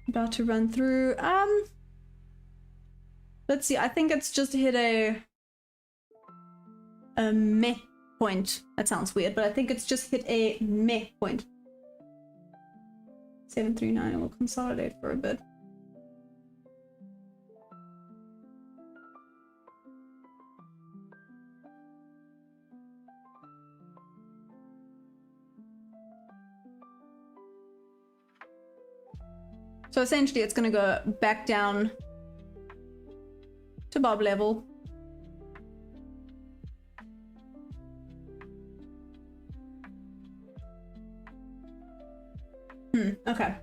About to run through. Let's see. I think it's just hit a meh point. That sounds weird, but I think it's just hit a meh point. 739. We'll consolidate for a bit. So essentially it's going to go back down to bob level. Okay.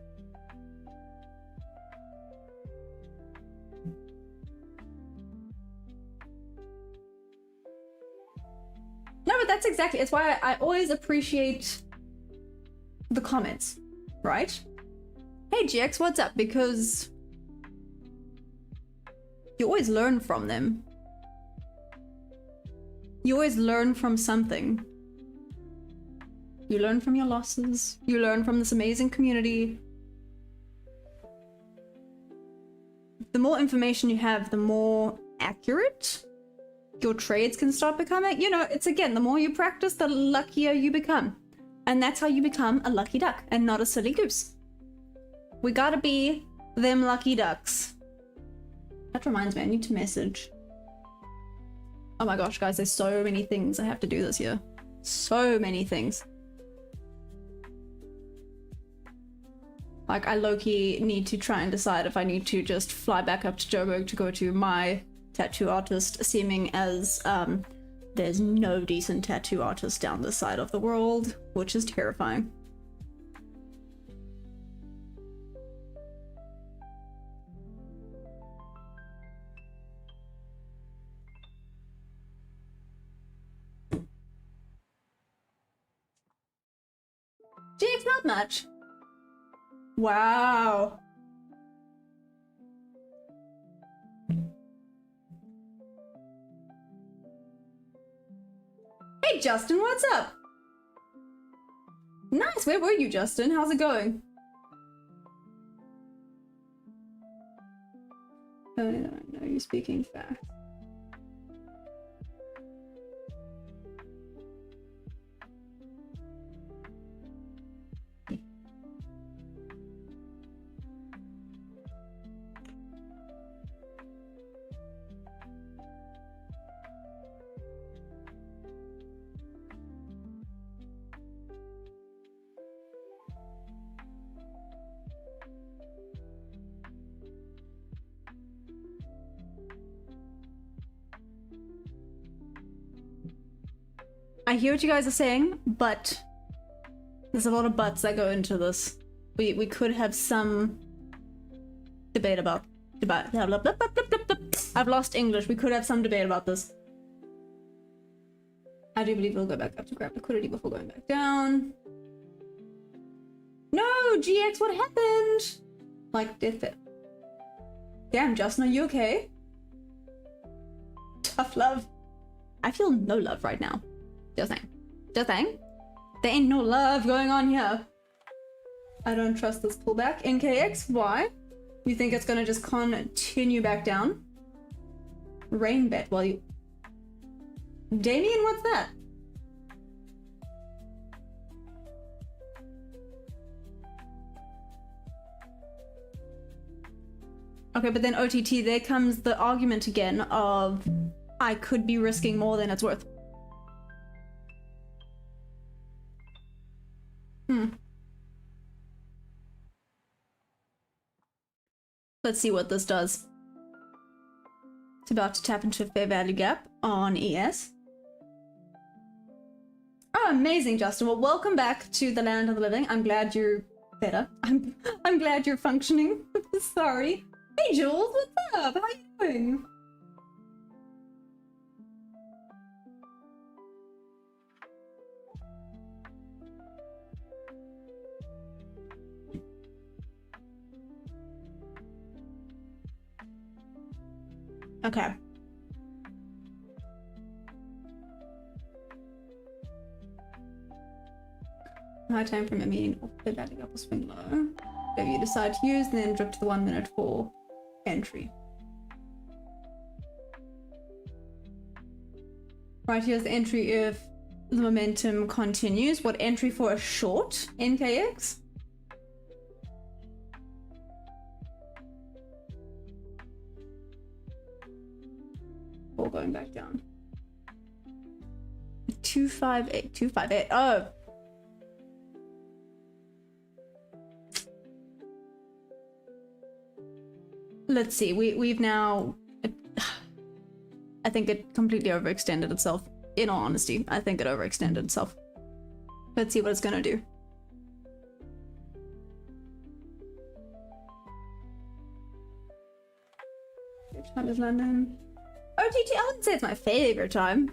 No, but that's exactly, it's why I always appreciate the comments, right? Hey GX, what's up? Because you always learn from them. You always learn from something. You learn from your losses. You learn from this amazing community. the more information you have, the more accurate your trades can start becoming. You know, it's again, the more you practice, the luckier you become. And that's how you become a lucky duck and not a silly goose. We gotta be them lucky ducks. That reminds me, I need to message. Oh my gosh, guys, there's so many things I have to do this year. So many things. Like, I low-key need to try and decide if I need to just fly back up to Joburg to go to my tattoo artist, seeming as there's no decent tattoo artist down this side of the world, which is terrifying. GX, not much. Wow. Hey Justin, what's up? Nice, where were you, Justin? How's it going? Oh no, you're speaking fast. I hear what you guys are saying, but there's a lot of buts that go into this. We could have some debate about I've lost English. We could have some debate about this. I do believe we'll go back up to grab liquidity before going back down. No, GX, what happened? Like, death fit. Damn, Justin, are you okay? Tough love. I feel no love right now. Just saying. Just saying. There ain't no love going on here. I don't trust this pullback. NKX, why? You think it's gonna just continue back down? Rain bet while you... Damien, what's that? Okay, but then OTT, there comes the argument again of I could be risking more than it's worth. Let's see what this does. It's about to tap into a fair value gap on ES. Oh, amazing, Justin. Well, welcome back to the land of the living. I'm glad you're better. I'm glad you're functioning. Sorry. Hey, Jules, what's up? How you doing? Okay. High time from a meeting off the batting up will swing low. If you decide to use, then drip to the 1 minute for entry. Right, here's the entry if the momentum continues. What entry for a short NKX? Or going back down. 258, 258. Oh. Let's see, we've now... I think it completely overextended itself. In all honesty, I think it overextended itself. Let's see what it's gonna do. Which time is London? OTT, I wouldn't say it's my favorite time.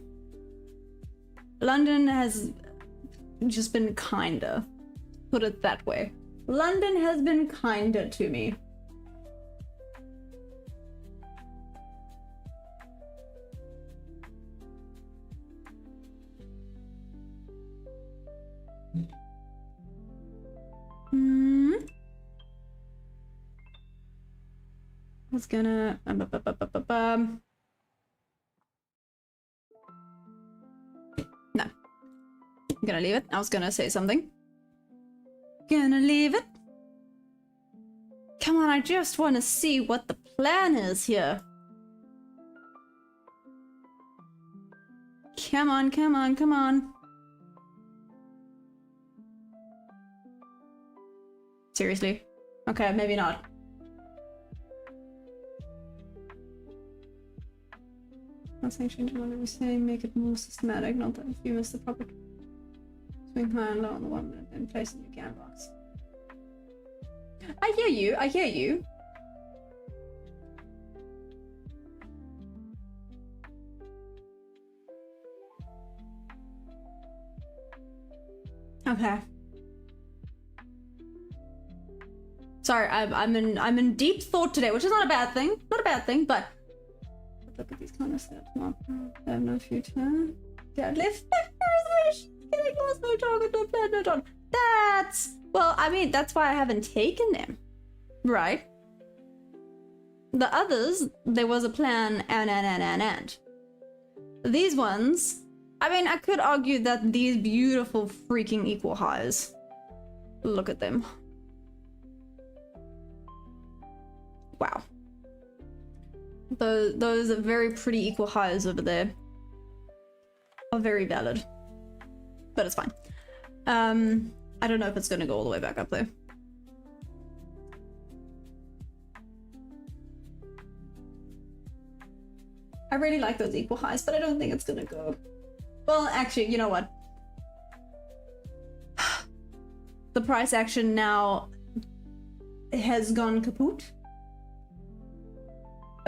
London has just been kinder. Put it that way. London has been kinder to me. was gonna... No. I'm gonna leave it. I was gonna say something. Gonna leave it. Come on, I just want to see what the plan is here. Come on, come on, come on. Seriously? Okay, maybe not. Not saying change what I'm saying, make it more systematic, not that if you miss the proper swing high and low on the 1 minute, then place a new can box. I hear you, I hear you. Okay. Sorry, I'm in deep thought today, which is not a bad thing. Not a bad thing, but look at these kind of steps. I have no future. Deadlift. Getting lost, no target, no plan, no done. That's well, I mean, that's why I haven't taken them. Right? The others, there was a plan and. These ones, I mean, I could argue that these beautiful freaking equal highs. Look at them. Wow. Those are very pretty equal highs over there. Are very valid. But it's fine. I don't know if it's gonna go all the way back up though. I really like those equal highs, but I don't think it's gonna go. Well, actually, you know what? The price action now has gone kaput.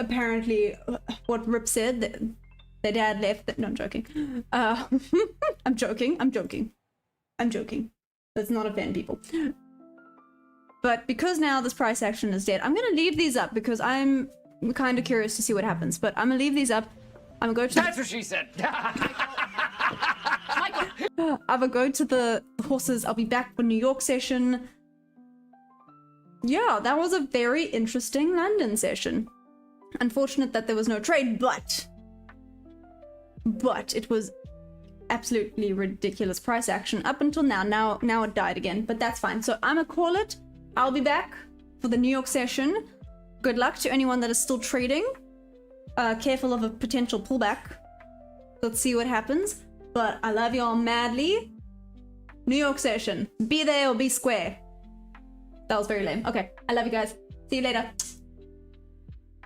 Apparently, what Rip said, that their dad left. No, I'm joking. I'm joking. Let's not offend people. But because now this price action is dead, I'm gonna leave these up because I'm kind of curious to see what happens. But I'm gonna leave these up. I'm gonna go to. That's what she said. I will go to the horses. I'll be back for New York session. Yeah, that was a very interesting London session. Unfortunate that there was no trade, but it was absolutely ridiculous price action up until now. Now it died again, but that's fine. So I'm gonna call it. I'll be back for the New York session. Good luck to anyone that is still trading. Careful of a potential pullback. Let's see what happens. But I love y'all madly. New York session. Be there or be square. That was very lame. Okay, I love you guys. See you later.